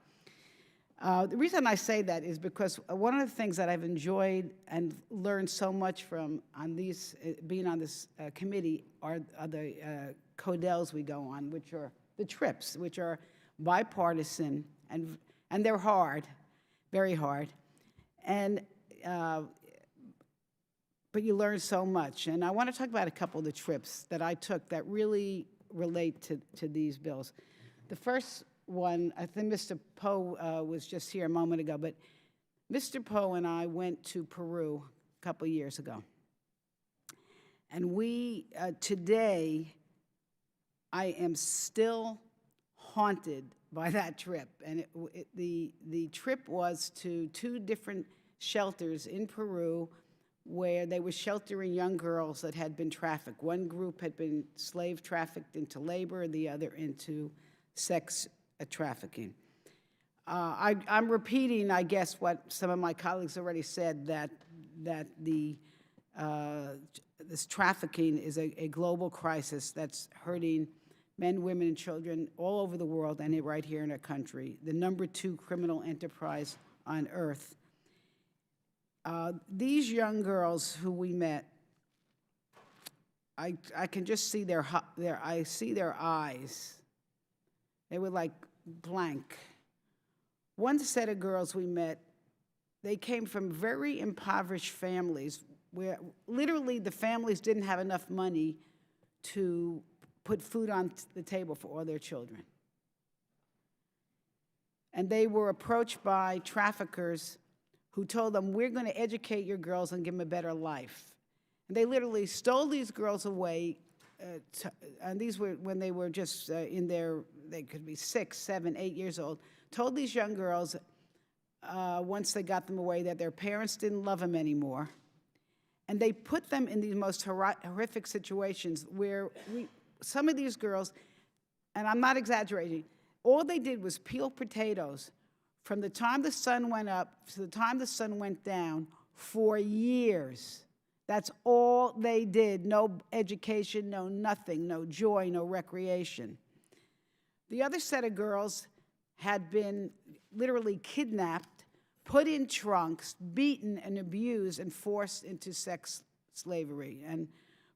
The reason I say that is because one of the things that I've enjoyed and learned so much from being on this committee are the codels we go on, which are the trips, which are bipartisan, and they're hard, very hard. And but you learn so much. And I want to talk about a couple of the trips that I took that really relate to these bills. The first one, I think Mr. Poe was just here a moment ago, but Mr. Poe and I went to Peru a couple years ago. And we, today, I am still haunted by that trip. And the trip was to 2 different shelters in Peru where they were sheltering young girls that had been trafficked. One group had been slave trafficked into labor, the other into sex trafficking. I'm repeating, I guess, what some of my colleagues already said, that this trafficking is a global crisis that's hurting men, women, and children all over the world and right here in our country. The #2 criminal enterprise on earth. These young girls who we met, I can just see I see their eyes. They were like blank. One set of girls we met, they came from very impoverished families where literally the families didn't have enough money to put food on the table for all their children. And they were approached by traffickers who told them, we're going to educate your girls and give them a better life. And they literally stole these girls away, and these were when they were just they could be 6, 7, 8 years old, told these young girls, once they got them away, that their parents didn't love them anymore. And they put them in these most horrific situations where some of these girls, and I'm not exaggerating, all they did was peel potatoes from the time the sun went up to the time the sun went down for years. That's all they did. No education, no nothing, no joy, no recreation. The other set of girls had been literally kidnapped, put in trunks, beaten and abused, and forced into sex slavery. And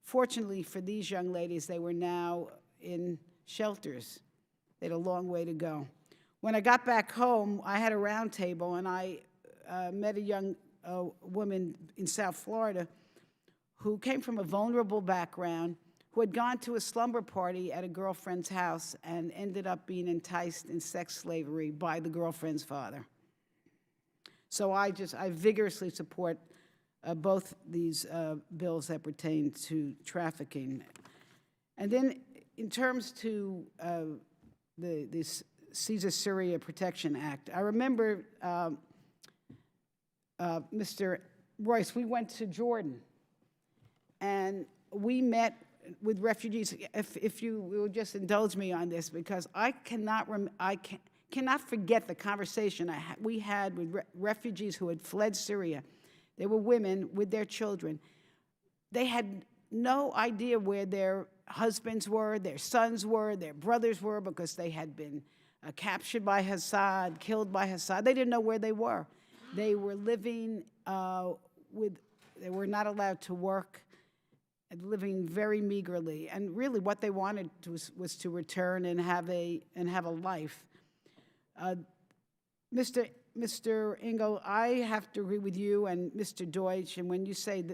fortunately for these young ladies, they were now in shelters. They had a long way to go. When I got back home, I had a round table, and I met a young woman in South Florida who came from a vulnerable background, who had gone to a slumber party at a girlfriend's house and ended up being enticed in sex slavery by the girlfriend's father. So I vigorously support both these bills that pertain to trafficking. And then in terms to this Caesar-Syria Protection Act, I remember Mr. Royce, we went to Jordan, and we met with refugees. If you will just indulge me on this, because I cannot forget the conversation we had with refugees who had fled Syria. They were women with their children. They had no idea where their husbands were, their sons were, their brothers were, because they had been captured by Assad, killed by Assad. They didn't know where they were. They were living they were not allowed to work, and living very meagerly. And really what they wanted was to return and have a life. Mr. Engel, I have to agree with you and Mr. Deutsch, and when you say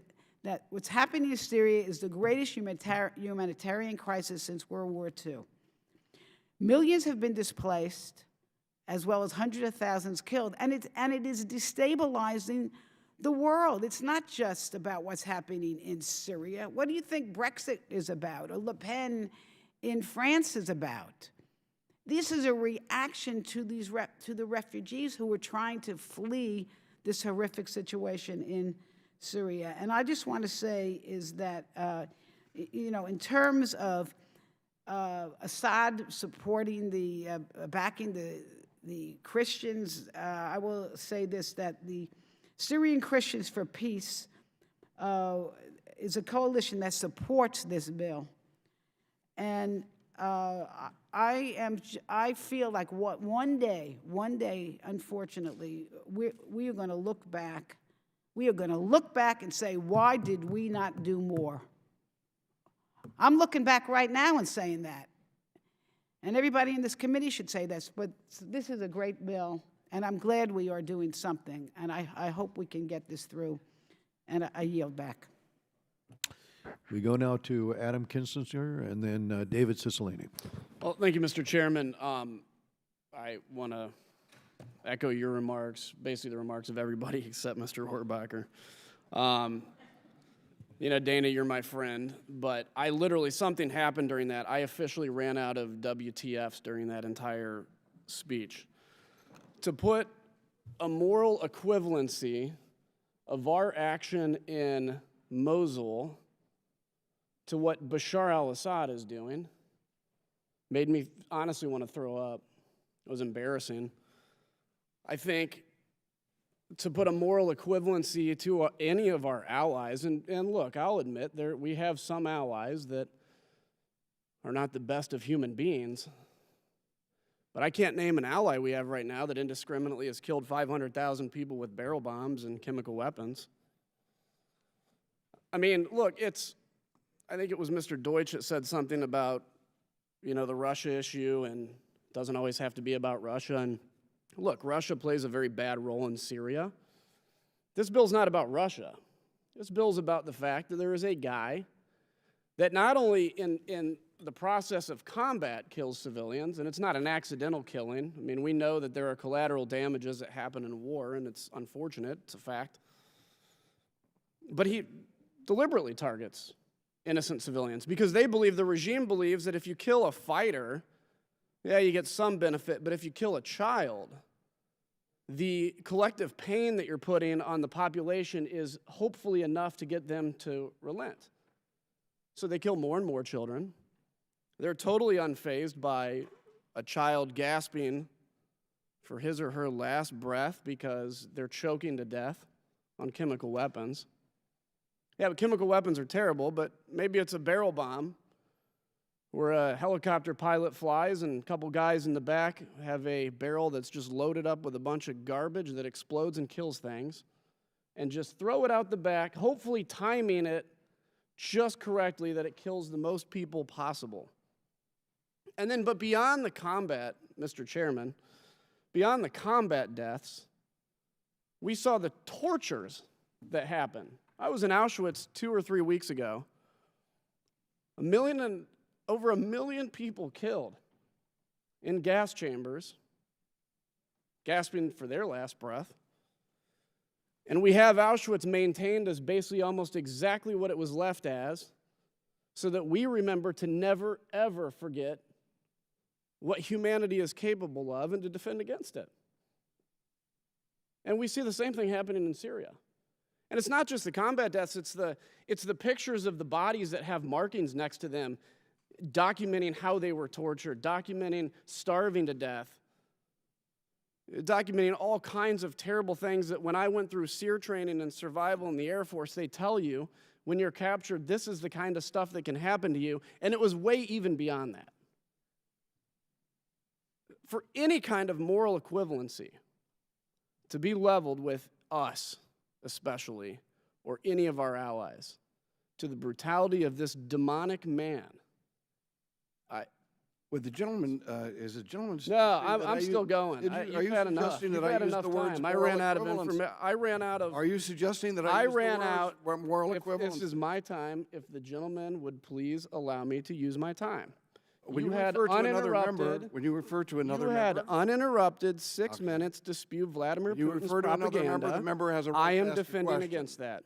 that what's happening in Syria is the greatest humanitarian crisis since World War II. Millions have been displaced, as well as hundreds of thousands killed, and it is destabilizing the world. It's not just about what's happening in Syria. What do you think Brexit is about, or Le Pen in France is about? This is a reaction to the refugees who were trying to flee this horrific situation in Syria. And I just want to say is that, in terms of Assad supporting backing the Christians, I will say this, that the Syrian Christians for Peace is a coalition that supports this bill. And I feel like one day, unfortunately, we are going to look back. We are going to look back and say, why did we not do more? I'm looking back right now and saying that. And everybody in this committee should say this, but this is a great bill, and I'm glad we are doing something, and I hope we can get this through, and I yield back. We go now to Adam Kinsinger and then David Cicilline. Well, thank you, Mr. Chairman. I want to echo your remarks, basically the remarks of everybody except Mr. Horbacher. You know, Dana, you're my friend, but I literally, something happened during that. I officially ran out of WTFs during that entire speech. To put a moral equivalency of our action in Mosul to what Bashar al-Assad is doing made me honestly want to throw up. It was embarrassing. I think to put a moral equivalency to any of our allies, and look, I'll admit, we have some allies that are not the best of human beings, but I can't name an ally we have right now that indiscriminately has killed 500,000 people with barrel bombs and chemical weapons. I mean, look, I think it was Mr. Deutsch that said something about, you know, the Russia issue, and it doesn't always have to be about Russia. And look, Russia plays a very bad role in Syria. This bill's not about Russia. This bill's about the fact that there is a guy that not only in the process of combat kills civilians, and it's not an accidental killing. I mean, we know that there are collateral damages that happen in war, and it's unfortunate, it's a fact. But he deliberately targets innocent civilians because the regime believes that if you kill a fighter, yeah, you get some benefit, but if you kill a child, the collective pain that you're putting on the population is hopefully enough to get them to relent. So they kill more and more children. They're totally unfazed by a child gasping for his or her last breath because they're choking to death on chemical weapons. Yeah, but chemical weapons are terrible, but maybe it's a barrel bomb where a helicopter pilot flies and a couple guys in the back have a barrel that's just loaded up with a bunch of garbage that explodes and kills things, and just throw it out the back, hopefully timing it just correctly that it kills the most people possible. And then, but beyond the combat, Mr. Chairman, beyond the combat deaths, we saw the tortures that happen. I was in Auschwitz 2 or 3 weeks ago. Over a million people killed in gas chambers, gasping for their last breath. And we have Auschwitz maintained as basically almost exactly what it was left as, so that we remember to never, ever forget what humanity is capable of and to defend against it. And we see the same thing happening in Syria. And it's not just the combat deaths, it's the pictures of the bodies that have markings next to them, documenting how they were tortured, documenting starving to death, documenting all kinds of terrible things that when I went through SEER training and survival in the Air Force, they tell you, when you're captured, this is the kind of stuff that can happen to you, and it was way even beyond that. For any kind of moral equivalency to be leveled with us, especially, or any of our allies, to the brutality of this demonic man. Would the gentleman, is the gentleman... No, I'm still going. Are you You've had enough. suggesting You've that I had use enough the words time. I moral ran out of equivalence? information. I ran out of... Are you suggesting that I use ran the out. words moral If equivalence? this is my time, if the gentleman would please allow me to use my time. When you you had refer to another member, uninterrupted... when you refer to another You member, had uninterrupted 6 minutes to spew Vladimir when you Putin's refer to another propaganda. member, the member has a right I to am ask a defending question. against that.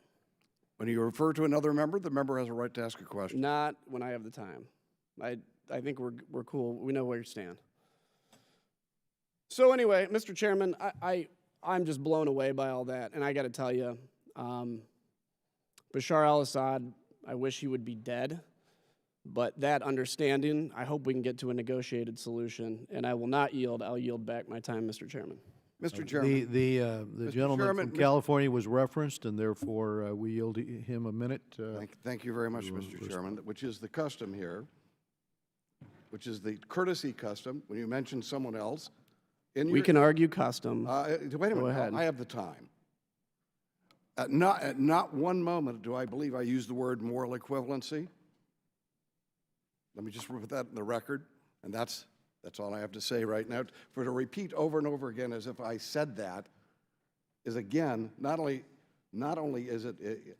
When you refer to another member, the member has a right to ask a question. Not when I have the time. I think we're cool. We know where you stand. So anyway, Mr. Chairman, I'm just blown away by all that, and I got to tell you, Bashar al-Assad, I wish he would be dead, but that understanding, I hope we can get to a negotiated solution, and I will not yield. I'll yield back my time, Mr. Chairman. Mr. Chairman. The gentleman Chairman, from California was referenced, and therefore we yield him a minute. Thank you very much, Mr. Chairman, which is the custom here, which is the courtesy custom, when you mention someone else. We can argue custom. Wait a minute. Go ahead. I have the time. At not one moment do I believe I used the word moral equivalency. Let me just put that in the record, and that's all I have to say right now. For to repeat over and over again as if I said that is, again, not only is it,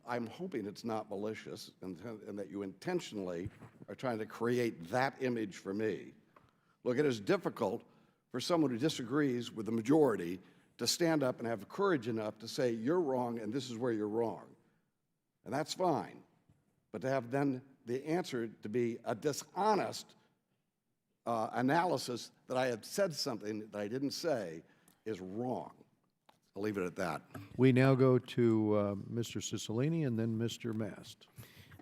I'm hoping it's not malicious and that you intentionally are trying to create that image for me. Look, it is difficult for someone who disagrees with the majority to stand up and have courage enough to say, you're wrong and this is where you're wrong. And that's fine. But to have then the answer to be a dishonest analysis that I had said something that I didn't say is wrong. I'll leave it at that. We now go to Mr. Cicilline and then Mr. Mast.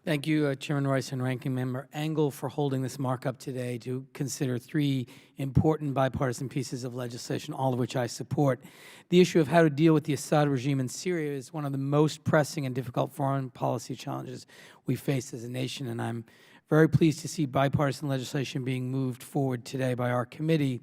Thank you, Chairman Royce and Ranking Member Engel, for holding this markup today to consider three important bipartisan pieces of legislation, all of which I support. The issue of how to deal with the Assad regime in Syria is one of the most pressing and difficult foreign policy challenges we face as a nation, and I'm very pleased to see bipartisan legislation being moved forward today by our committee,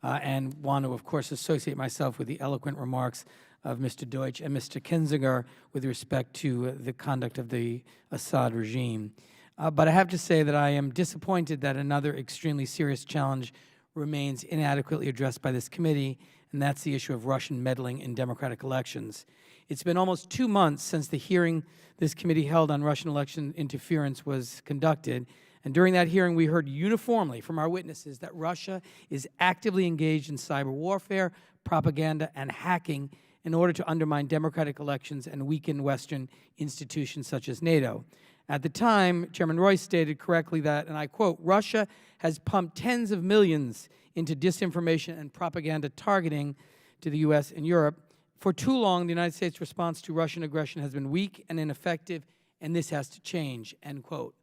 and want to, of course, associate myself with the eloquent remarks of Mr. Deutsch and Mr. Kinzinger with respect to the conduct of the Assad regime. But I have to say that I am disappointed that another extremely serious challenge remains inadequately addressed by this committee, and that's the issue of Russian meddling in democratic elections. It's been almost 2 months since the hearing this committee held on Russian election interference was conducted, and during that hearing we heard uniformly from our witnesses that Russia is actively engaged in cyber warfare, propaganda, and hacking in order to undermine democratic elections and weaken Western institutions such as NATO. At the time, Chairman Royce stated correctly that, and I quote, Russia has pumped tens of millions into disinformation and propaganda targeting to the U.S. and Europe. For too long, the United States' response to Russian aggression has been weak and ineffective, and this has to change, end quote.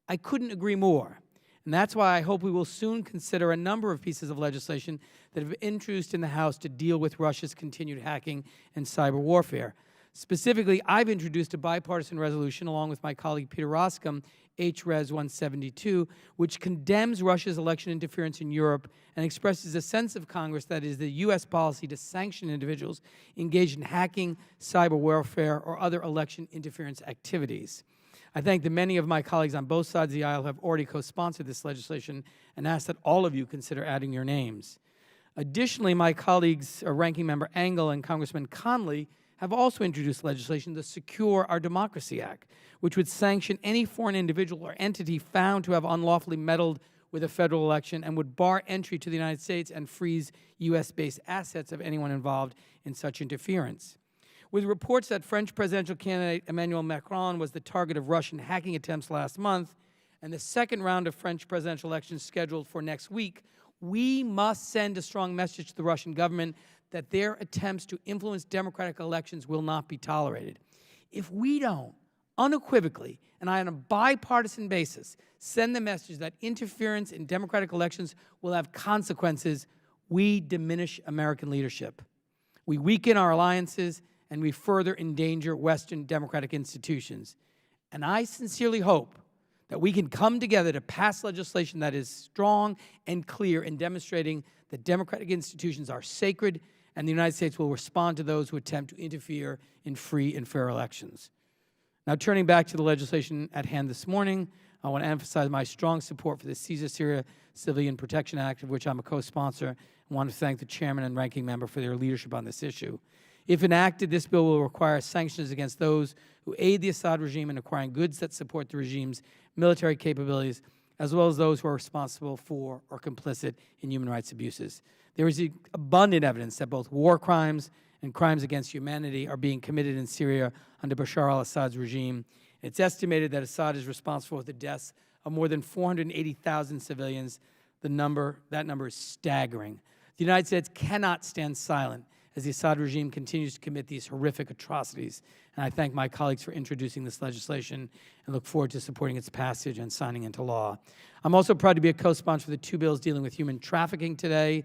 I couldn't agree more. And that's why I hope we will soon consider a number of pieces of legislation that have been introduced in the House to deal with Russia's continued hacking and cyber warfare. Specifically, I've introduced a bipartisan resolution along with my colleague Peter Roskam, H-Res 172, which condemns Russia's election interference in Europe and expresses a sense of Congress that it is the U.S. policy to sanction individuals engaged in hacking, cyber warfare, or other election interference activities. I thank the many of my colleagues on both sides of the aisle who have already co-sponsored this legislation and ask that all of you consider adding your names. Additionally, my colleagues, Ranking Member Engel and Congressman Conley, have also introduced legislation, the Secure Our Democracy Act, which would sanction any foreign individual or entity found to have unlawfully meddled with a federal election and would bar entry to the United States and freeze U.S.-based assets of anyone involved in such interference. With reports that French presidential candidate Emmanuel Macron was the target of Russian hacking attempts last month, and the second round of French presidential elections scheduled for next week, we must send a strong message to the Russian government that their attempts to influence democratic elections will not be tolerated. If we don't, unequivocally, and on a bipartisan basis, send the message that interference in democratic elections will have consequences, we diminish American leadership. We weaken our alliances, and we further endanger Western democratic institutions. And I sincerely hope that we can come together to pass legislation that is strong and clear in demonstrating that democratic institutions are sacred and the United States will respond to those who attempt to interfere in free and fair elections. Now, turning back to the legislation at hand this morning, I want to emphasize my strong support for the Caesar Syria Civilian Protection Act, of which I'm a co-sponsor. I want to thank the Chairman and Ranking Member for their leadership on this issue. If enacted, this bill will require sanctions against those who aid the Assad regime in acquiring goods that support the regime's military capabilities, as well as those who are responsible for or complicit in human rights abuses. There is abundant evidence that both war crimes and crimes against humanity are being committed in Syria under Bashar al-Assad's regime. It's estimated that Assad is responsible for the deaths of more than 480,000 civilians. That number is staggering. The United States cannot stand silent as the Assad regime continues to commit these horrific atrocities. And I thank my colleagues for introducing this legislation and look forward to supporting its passage and signing into law. I'm also proud to be a co-sponsor for the two bills dealing with human trafficking today.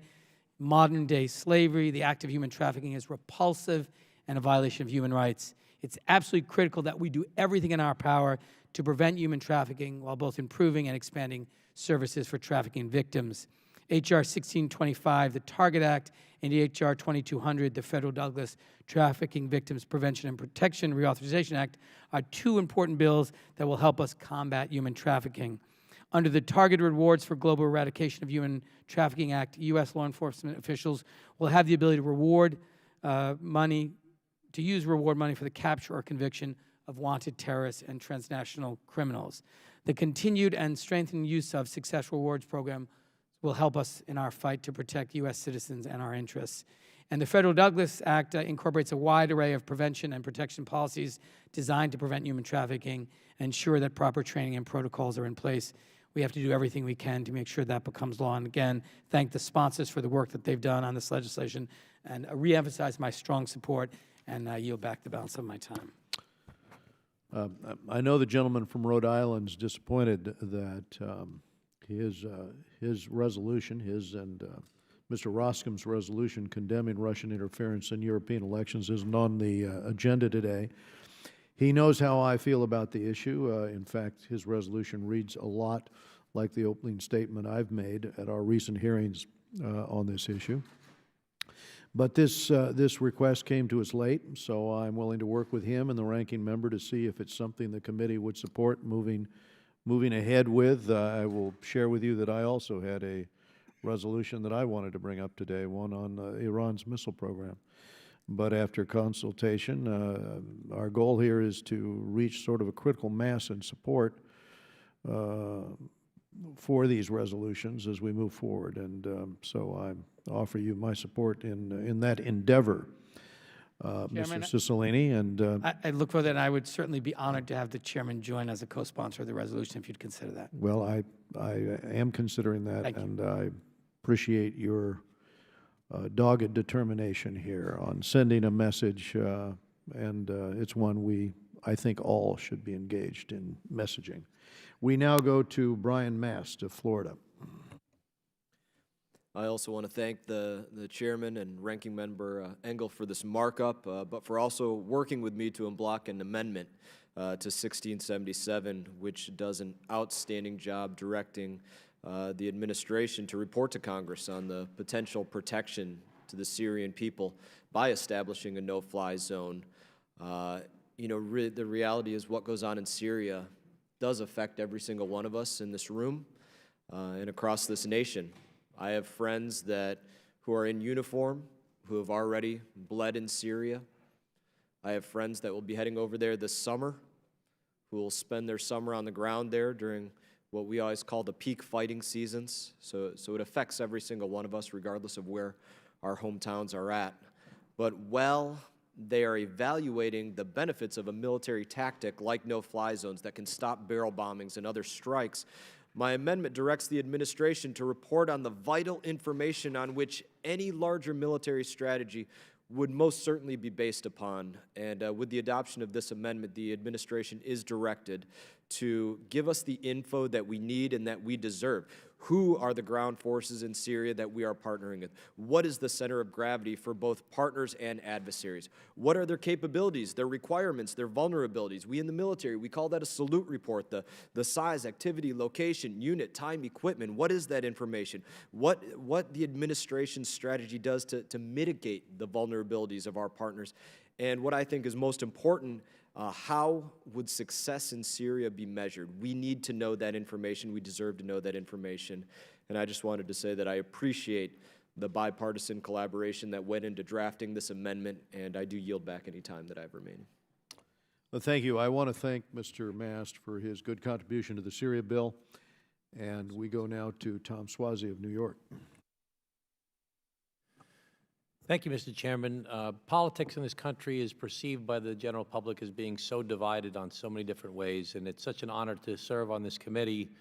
Modern-day slavery, the act of human trafficking, is repulsive and a violation of human rights. It's absolutely critical that we do everything in our power to prevent human trafficking while both improving and expanding services for trafficking victims. H.R. 1625, the Target Act, and H.R. 2200, the Federal Douglas Trafficking Victims Prevention and Protection Reauthorization Act, are two important bills that will help us combat human trafficking. Under the Targeted Rewards for Global Eradication of Human Trafficking Act, U.S. law enforcement officials will have the ability to use reward money for the capture or conviction of wanted terrorists and transnational criminals. The continued and strengthened use of success rewards program will help us in our fight to protect U.S. citizens and our interests. And the Federal Douglas Act incorporates a wide array of prevention and protection policies designed to prevent human trafficking and ensure that proper training and protocols are in place. We have to do everything we can to make sure that becomes law. And again, thank the sponsors for the work that they've done on this legislation, and reemphasize my strong support, and yield back the balance of my time. I know the gentleman from Rhode Island is disappointed that his resolution, his and Mr. Roskam's resolution condemning Russian interference in European elections isn't on the agenda today. He knows how I feel about the issue. In fact, his resolution reads a lot like the opening statement I've made at our recent hearings on this issue. But this request came to us late, so I'm willing to work with him and the ranking member to see if it's something the committee would support moving ahead with. I will share with you that I also had a resolution that I wanted to bring up today, one on Iran's missile program. But after consultation, our goal here is to reach sort of a critical mass in support for these resolutions as we move forward. And so I offer you my support in that endeavor, Mr. Cicilline. And I look for that, and I would certainly be honored to have the chairman join as a co-sponsor of the resolution if you'd consider that. well, I am considering that, Thank you. and I appreciate your dogged determination here on sending a message, and it's one I think all should be engaged in messaging. We now go to Brian Mast of Florida. I also want to thank the chairman and ranking member Engel for this markup, but for also working with me to unblock an amendment to 1677, which does an outstanding job directing the administration to report to Congress on the potential protection to the Syrian people by establishing a no-fly zone. You know, the reality is what goes on in Syria does affect every single one of us in this room and across this nation. I have friends who are in uniform, who have already bled in Syria. I have friends that will be heading over there this summer, who will spend their summer on the ground there during what we always call the peak fighting seasons. So it affects every single one of us, regardless of where our hometowns are at. But while they are evaluating the benefits of a military tactic like no-fly zones that can stop barrel bombings and other strikes, my amendment directs the administration to report on the vital information on which any larger military strategy would most certainly be based upon. And with the adoption of this amendment, the administration is directed to give us the info that we need and that we deserve. Who are the ground forces in Syria that we are partnering with? What is the center of gravity for both partners and adversaries? What are their capabilities, their requirements, their vulnerabilities? We in the military, we call that a salute report, the size, activity, location, unit, time, equipment. What is that information? What the administration's strategy does to mitigate the vulnerabilities of our partners. And what I think is most important, how would success in Syria be measured? We need to know that information. We deserve to know that information. And I just wanted to say that I appreciate the bipartisan collaboration that went into drafting this amendment, and I do yield back any time that I have remaining. Well, thank you. I want to thank Mr. Mast for his good contribution to the Syria bill. And we go now to Tom Suozzi of New York. Thank you, Mr. Chairman. Politics in this country is perceived by the general public as being so divided on so many different ways, and it's such an honor to serve on this committee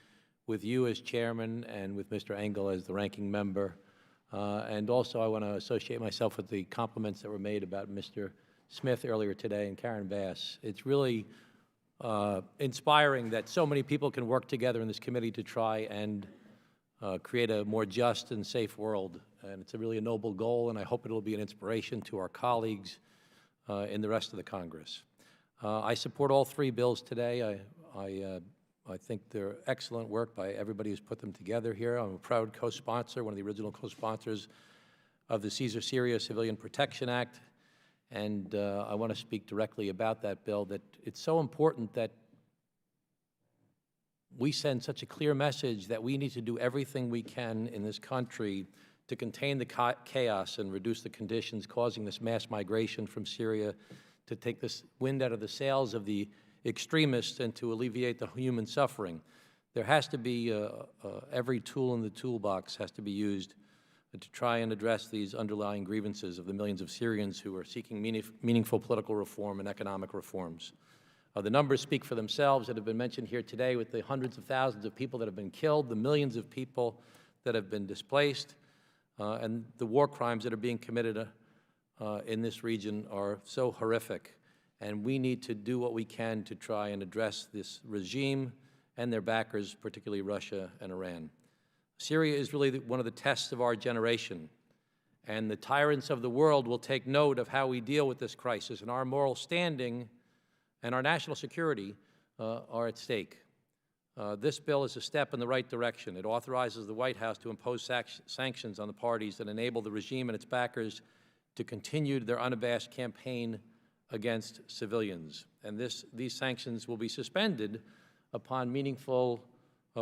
with you as chairman and with Mr. Engel as the ranking member. And also I want to associate myself with the compliments that were made about Mr. Smith earlier today and Karen Bass. It's really inspiring that so many people can work together in this committee to try and create a more just and safe world. And it's really a noble goal, and I hope it will be an inspiration to our colleagues in the rest of the Congress. I support all three bills today. I think they're excellent work by everybody who's put them together here. I'm a proud co-sponsor, one of the original co-sponsors of the Caesar Syria Civilian Protection Act, and I want to speak directly about that bill, that it's so important that we send such a clear message that we need to do everything we can in this country to contain the chaos and reduce the conditions causing this mass migration from Syria, to take this wind out of the sails of the extremists and to alleviate the human suffering. There has to be, every tool in the toolbox has to be used to try and address these underlying grievances of the millions of Syrians who are seeking meaningful political reform and economic reforms. The numbers speak for themselves that have been mentioned here today, with the hundreds of thousands of people that have been killed, the millions of people that have been displaced, and the war crimes that are being committed in this region are so horrific. And we need to do what we can to try and address this regime and their backers, particularly Russia and Iran. Syria is really one of the tests of our generation, and the tyrants of the world will take note of how we deal with this crisis, and our moral standing and our national security are at stake. This bill is a step in the right direction. It authorizes the White House to impose sanctions on the parties that enable the regime and its backers to continue their unabashed campaign against civilians. And these sanctions will be suspended upon meaningful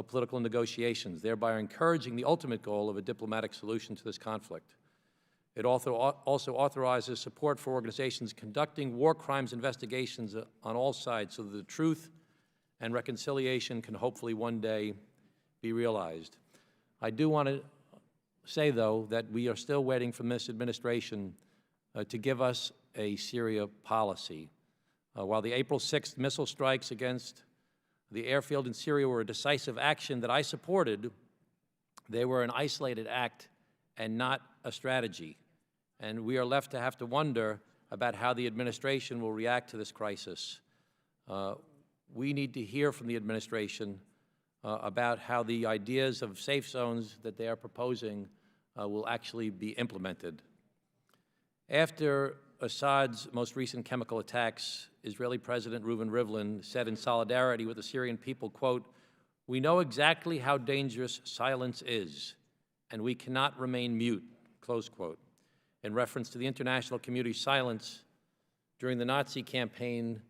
political negotiations, thereby encouraging the ultimate goal of a diplomatic solution to this conflict. It also authorizes support for organizations conducting war crimes investigations on all sides so that the truth and reconciliation can hopefully one day be realized. I do want to say, though, that we are still waiting for this administration to give us a Syria policy. While the April 6th missile strikes against the airfield in Syria were a decisive action that I supported, they were an isolated act and not a strategy. And we are left to have to wonder about how the administration will react to this crisis. We need to hear from the administration about how the ideas of safe zones that they are proposing will actually be implemented. After Assad's most recent chemical attacks, Israeli President Reuven Rivlin said in solidarity with the Syrian people, quote, "We know exactly how dangerous silence is, and we cannot remain mute," close quote, in reference to the international community's silence during the Nazi campaign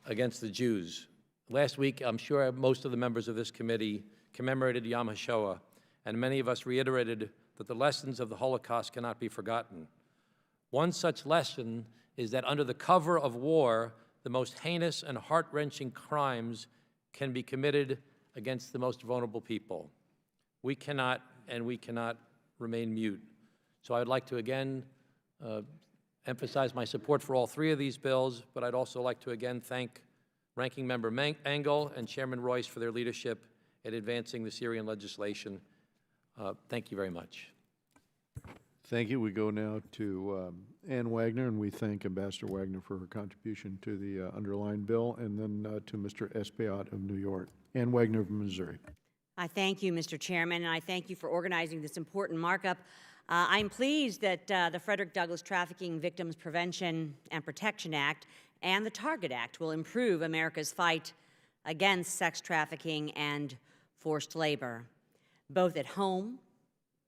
against the Jews. Last week, I'm sure most of the members of this committee commemorated Yom HaShoah, and many of us reiterated that the lessons of the Holocaust cannot be forgotten. One such lesson is that under the cover of war, the most heinous and heart-wrenching crimes can be committed against the most vulnerable people. We cannot remain mute. So I'd like to again emphasize my support for all three of these bills, but I'd also like to again thank Ranking Member Engel and Chairman Royce for their leadership in advancing the Syrian legislation. Thank you very much. Thank you. We go now to Ann Wagner, and we thank Ambassador Wagner for her contribution to the underlying bill, and then to Mr. Espaillat of New York. Ann Wagner of Missouri. I thank you, Mr. Chairman, and I thank you for organizing this important markup. I'm pleased that the Frederick Douglass Trafficking Victims Prevention and Protection Act and the Target Act will improve America's fight against sex trafficking and forced labor, both at home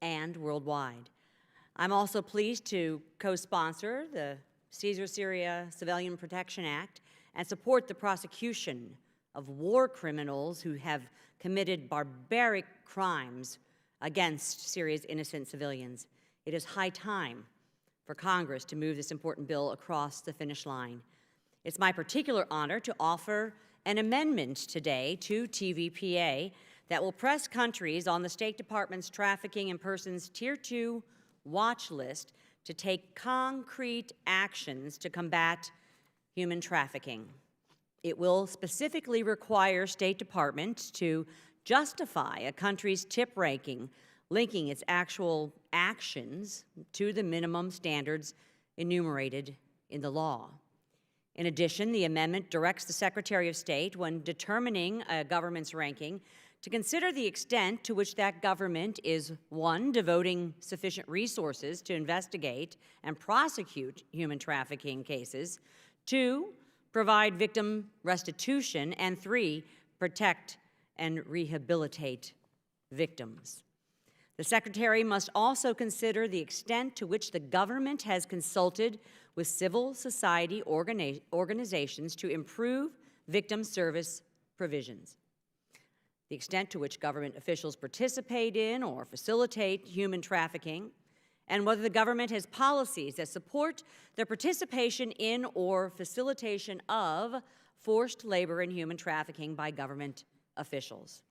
and worldwide. I'm also pleased to co-sponsor the Caesar-Syria Civilian Protection Act and support the prosecution of war criminals who have committed barbaric crimes against Syria's innocent civilians. It is high time for Congress to move this important bill across the finish line. It's my particular honor to offer an amendment today to TVPA that will press countries on the State Department's Trafficking in Persons Tier 2 watch list to take concrete actions to combat human trafficking. It will specifically require State Department to justify a country's tip ranking, linking its actual actions to the minimum standards enumerated in the law. In addition, the amendment directs the Secretary of State, when determining a government's ranking, to consider the extent to which that government is, 1, devoting sufficient resources to investigate and prosecute human trafficking cases, 2, provide victim restitution, and 3, protect and rehabilitate victims. The Secretary must also consider the extent to which the government has consulted with civil society organizations to improve victim service provisions, the extent to which government officials participate in or facilitate human trafficking, and whether the government has policies that support the participation in or facilitation of forced labor and human trafficking by government officials.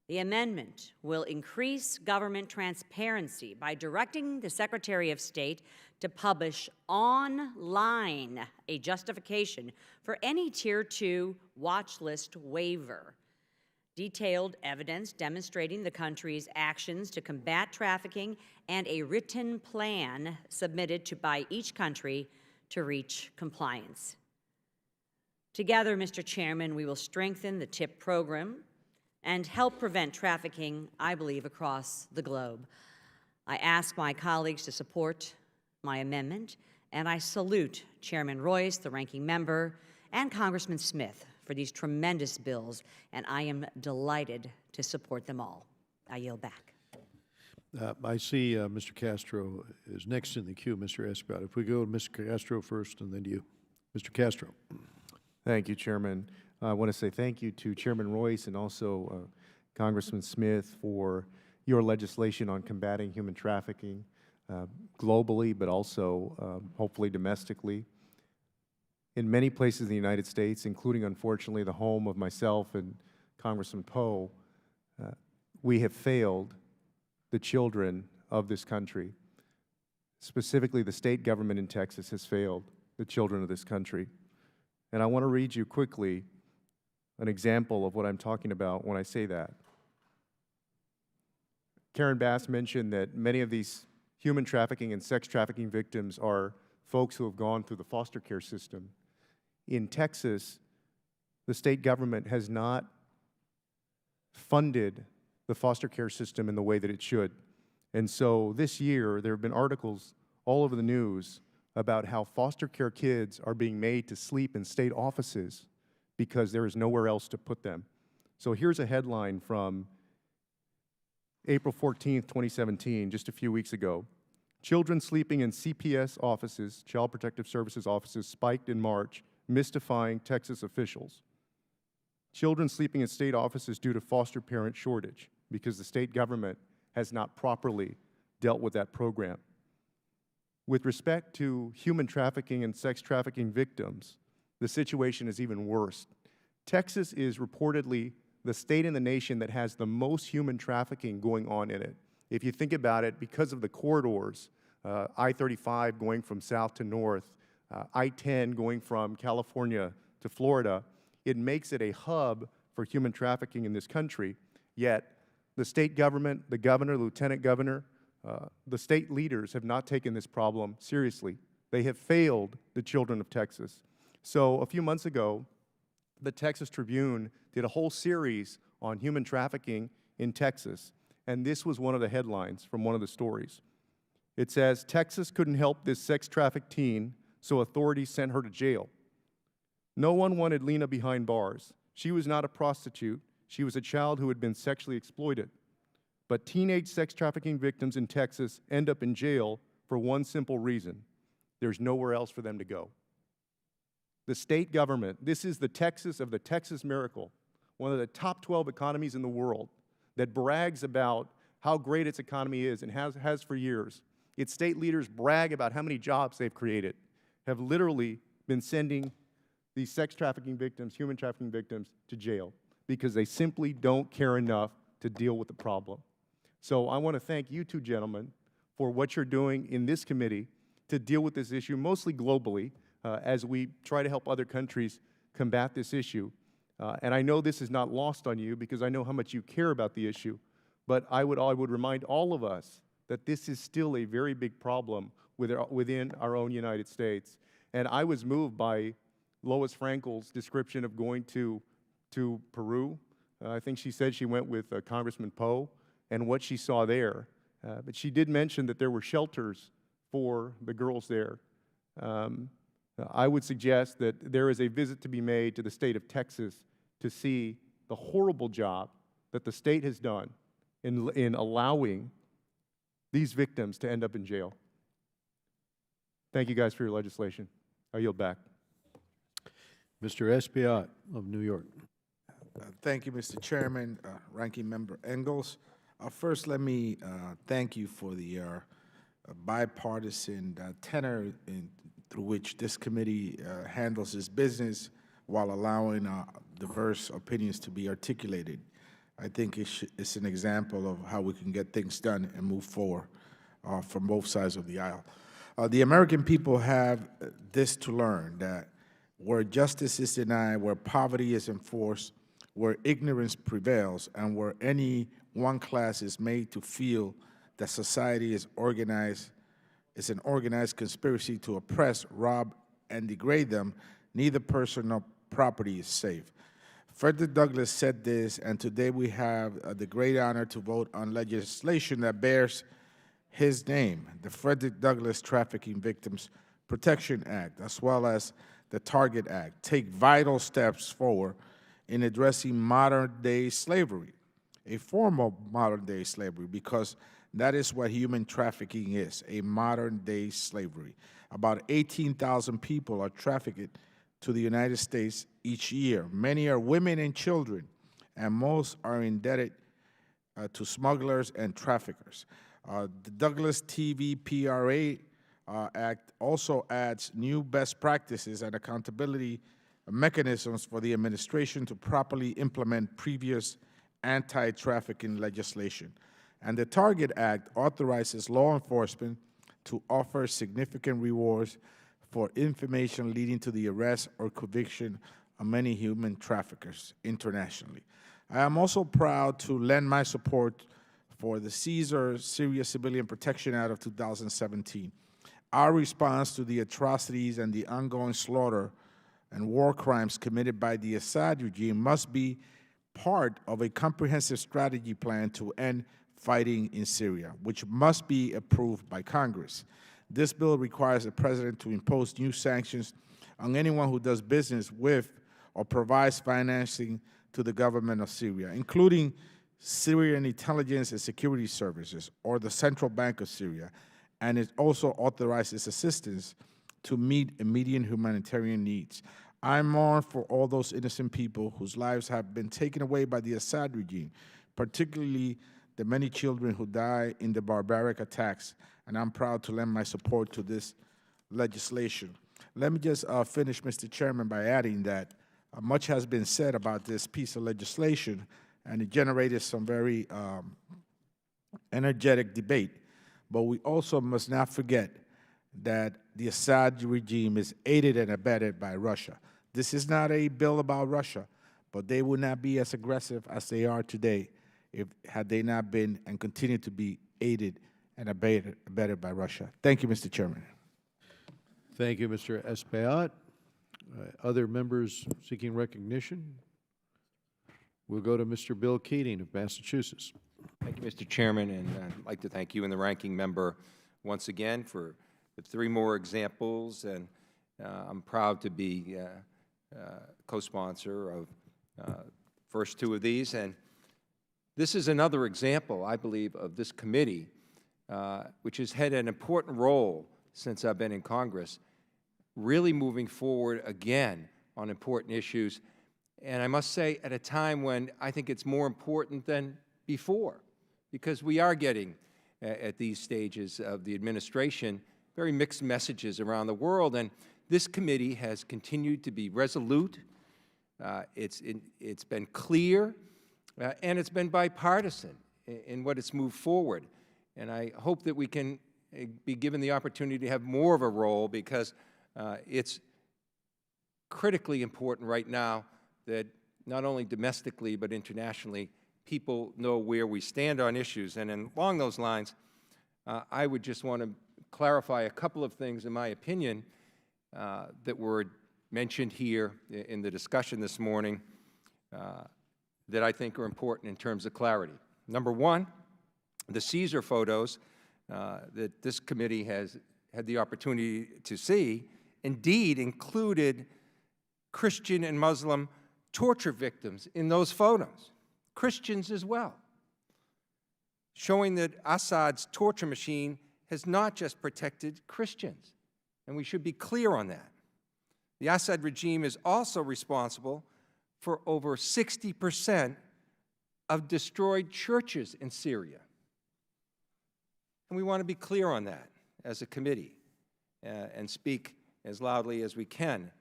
The amendment will increase government transparency by directing the Secretary of State to publish online a justification for any Tier 2 watch list waiver. Detailed evidence demonstrating the country's actions to combat trafficking and a written plan submitted by each country to reach compliance. Together, Mr. Chairman, we will strengthen the TIP program and help prevent trafficking, I believe, across the globe. I ask my colleagues to support my amendment, and I salute Chairman Royce, the ranking member, and Congressman Smith for these tremendous bills, and I am delighted to support them all. I yield back. I see Mr. Castro is next in the queue, Mr. Escott. If we go to Mr. Castro first and then to you. Mr. Castro. Thank you, Chairman. I want to say thank you to Chairman Royce and also Congressman Smith for your legislation on combating human trafficking globally, but also hopefully domestically. In many places in the United States, including, unfortunately, the home of myself and Congressman Poe, we have failed the children of this country. Specifically, the state government in Texas has failed the children of this country. And I want to read you quickly an example of what I'm talking about when I say that. Karen Bass mentioned that many of these human trafficking and sex trafficking victims are folks who have gone through the foster care system. In Texas, the state government has not funded the foster care system in the way that it should. And so this year, there have been articles all over the news about how foster care kids are being made to sleep in state offices because there is nowhere else to put them. So here's a headline from April 14th, 2017, just a few weeks ago. Children sleeping in CPS offices, Child Protective Services offices, spiked in March, mystifying Texas officials. Children sleeping in state offices due to foster parent shortage because the state government has not properly dealt with that program. With respect to human trafficking and sex trafficking victims, the situation is even worse. Texas is reportedly the state in the nation that has the most human trafficking going on in it. If you think about it, because of the corridors, I-35 going from south to north, I-10 going from California to Florida, it makes it a hub for human trafficking in this country. Yet the state government, the governor, the lieutenant governor, the state leaders have not taken this problem seriously. They have failed the children of Texas. So a few months ago, the Texas Tribune did a whole series on human trafficking in Texas, and this was one of the headlines from one of the stories. It says, Texas couldn't help this sex-trafficked teen, so authorities sent her to jail. No one wanted Lena behind bars. She was not a prostitute. She was a child who had been sexually exploited. But teenage sex trafficking victims in Texas end up in jail for one simple reason. There's nowhere else for them to go. The state government, this is the Texas of the Texas miracle, one of the top 12 economies in the world that brags about how great its economy is and has for years. Its state leaders brag about how many jobs they've created, have literally been sending these sex trafficking victims, human trafficking victims, to jail because they simply don't care enough to deal with the problem. So I want to thank you two gentlemen for what you're doing in this committee to deal with this issue, mostly globally, as we try to help other countries combat this issue. And I know this is not lost on you because I know how much you care about the issue, but I would remind all of us that this is still a very big problem within our own United States. And I was moved by Lois Frankel's description of going to Peru. I think she said she went with Congressman Poe and what she saw there. But she did mention that there were shelters for the girls there. I would suggest that there is a visit to be made to the state of Texas to see the horrible job that the state has done in allowing these victims to end up in jail. Thank you guys for your legislation. I yield back. Mr. Escott of New York. Thank you, Mr. Chairman, Ranking Member Engels. First, let me thank you for the bipartisan tenor through which this committee handles its business while allowing diverse opinions to be articulated. I think it's an example of how we can get things done and move forward from both sides of the aisle. The American people have this to learn, that where justice is denied, where poverty is enforced, where ignorance prevails, and where any one class is made to feel that society is organized, is an organized conspiracy to oppress, rob, and degrade them, neither person nor property is safe. Frederick Douglass said this, and today we have the great honor to vote on legislation that bears his name, the Frederick Douglass Trafficking Victims Protection Act, as well as the Target Act, take vital steps forward in addressing modern-day slavery, a form of modern-day slavery, because that is what human trafficking is, a modern-day slavery. About 18,000 people are trafficked to the United States each year. Many are women and children, and most are indebted to smugglers and traffickers. The Douglass TVPRA Act also adds new best practices and accountability mechanisms for the administration to properly implement previous anti-trafficking legislation. And the Target Act authorizes law enforcement to offer significant rewards for information leading to the arrest or conviction of many human traffickers internationally. I am also proud to lend my support for the Caesar Syria Civilian Protection Act of 2017. Our response to the atrocities and the ongoing slaughter and war crimes committed by the Assad regime must be part of a comprehensive strategy plan to end fighting in Syria, which must be approved by Congress. This bill requires the President to impose new sanctions on anyone who does business with or provides financing to the government of Syria, including Syrian intelligence and security services or the Central Bank of Syria, and it also authorizes assistance to meet immediate humanitarian needs. I mourn for all those innocent people whose lives have been taken away by the Assad regime, particularly the many children who die in the barbaric attacks, and I'm proud to lend my support to this legislation. Let me just finish, Mr. Chairman, by adding that much has been said about this piece of legislation, and it generated some very energetic debate. But we also must not forget that the Assad regime is aided and abetted by Russia. This is not a bill about Russia, but they would not be as aggressive as they are today had they not been and continue to be aided and abetted by Russia. Thank you, Mr. Chairman. Thank you, Mr. Espaillat. Other members seeking recognition? We'll go to Mr. Bill Keating of Massachusetts. Thank you, Mr. Chairman, and I'd like to thank you and the ranking member once again for the 3 more examples, and I'm proud to be co-sponsor of first 2 of these. And this is another example, I believe, of this committee, which has had an important role since I've been in Congress, really moving forward again on important issues, and I must say at a time when I think it's more important than before, because we are getting, at these stages of the administration, very mixed messages around the world, and this committee has continued to be resolute. It's been clear, and it's been bipartisan in what it's moved forward. And I hope that we can be given the opportunity to have more of a role, because it's critically important right now that not only domestically but internationally people know where we stand on issues. And along those lines, I would just want to clarify a couple of things, in my opinion, that were mentioned here in the discussion this morning that I think are important in terms of clarity. Number one, the Caesar photos that this committee has had the opportunity to see indeed included Christian and Muslim torture victims in those photos, Christians as well, showing that Assad's torture machine has not just protected Christians, and we should be clear on that. The Assad regime is also responsible for over 60% of destroyed churches in Syria. And we want to be clear on that as a committee and speak as loudly as we can.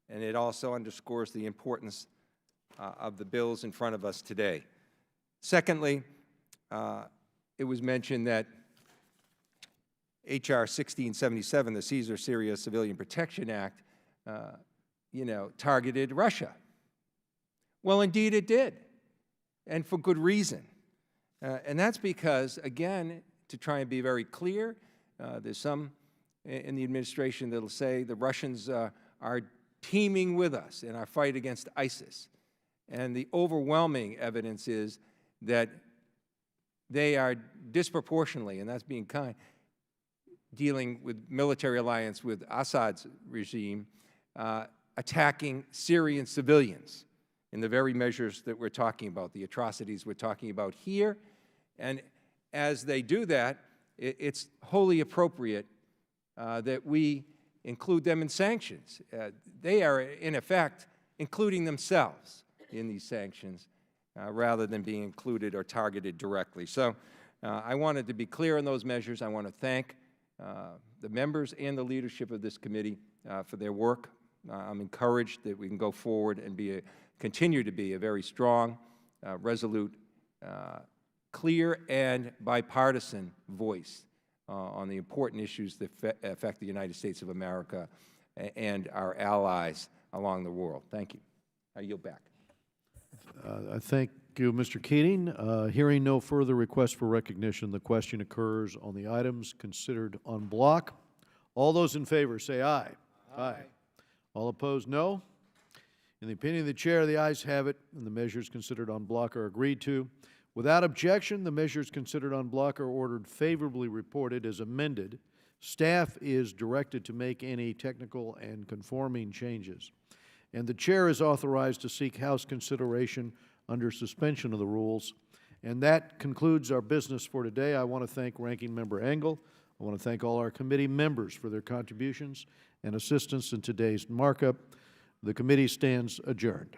And it also underscores the importance of the bills in front of us today. Secondly, it was mentioned that H.R. 1677, the Caesar-Syria Civilian Protection Act, targeted Russia. Well, indeed it did, and for good reason. And that's because, again, to try and be very clear, there's some in the administration that will say the Russians are teaming with us in our fight against ISIS. And the overwhelming evidence is that they are disproportionately, and that's being kind, dealing with military alliance with Assad's regime, attacking Syrian civilians in the very measures that we're talking about, the atrocities we're talking about here. And as they do that, it's wholly appropriate that we include them in sanctions. They are, in effect, including themselves in these sanctions rather than being included or targeted directly. So I wanted to be clear on those measures. I want to thank the members and the leadership of this committee for their work. I'm encouraged that we can go forward and continue to be a very strong, resolute, clear, and bipartisan voice on the important issues that affect the United States of America and our allies along the world. Thank you. I yield back. I thank you, Mr. Keating. Hearing no further requests for recognition, the question occurs on the items considered en bloc. All those in favor say aye. Aye. All opposed, no. In the opinion of the chair, the ayes have it, and the measures considered en bloc are agreed to. Without objection, the measures considered en bloc are ordered favorably reported as amended. Staff is directed to make any technical and conforming changes. And the chair is authorized to seek House consideration under suspension of the rules. And that concludes our business for today. I want to thank Ranking Member Engel. I want to thank all our committee members for their contributions and assistance in today's markup. The committee stands adjourned.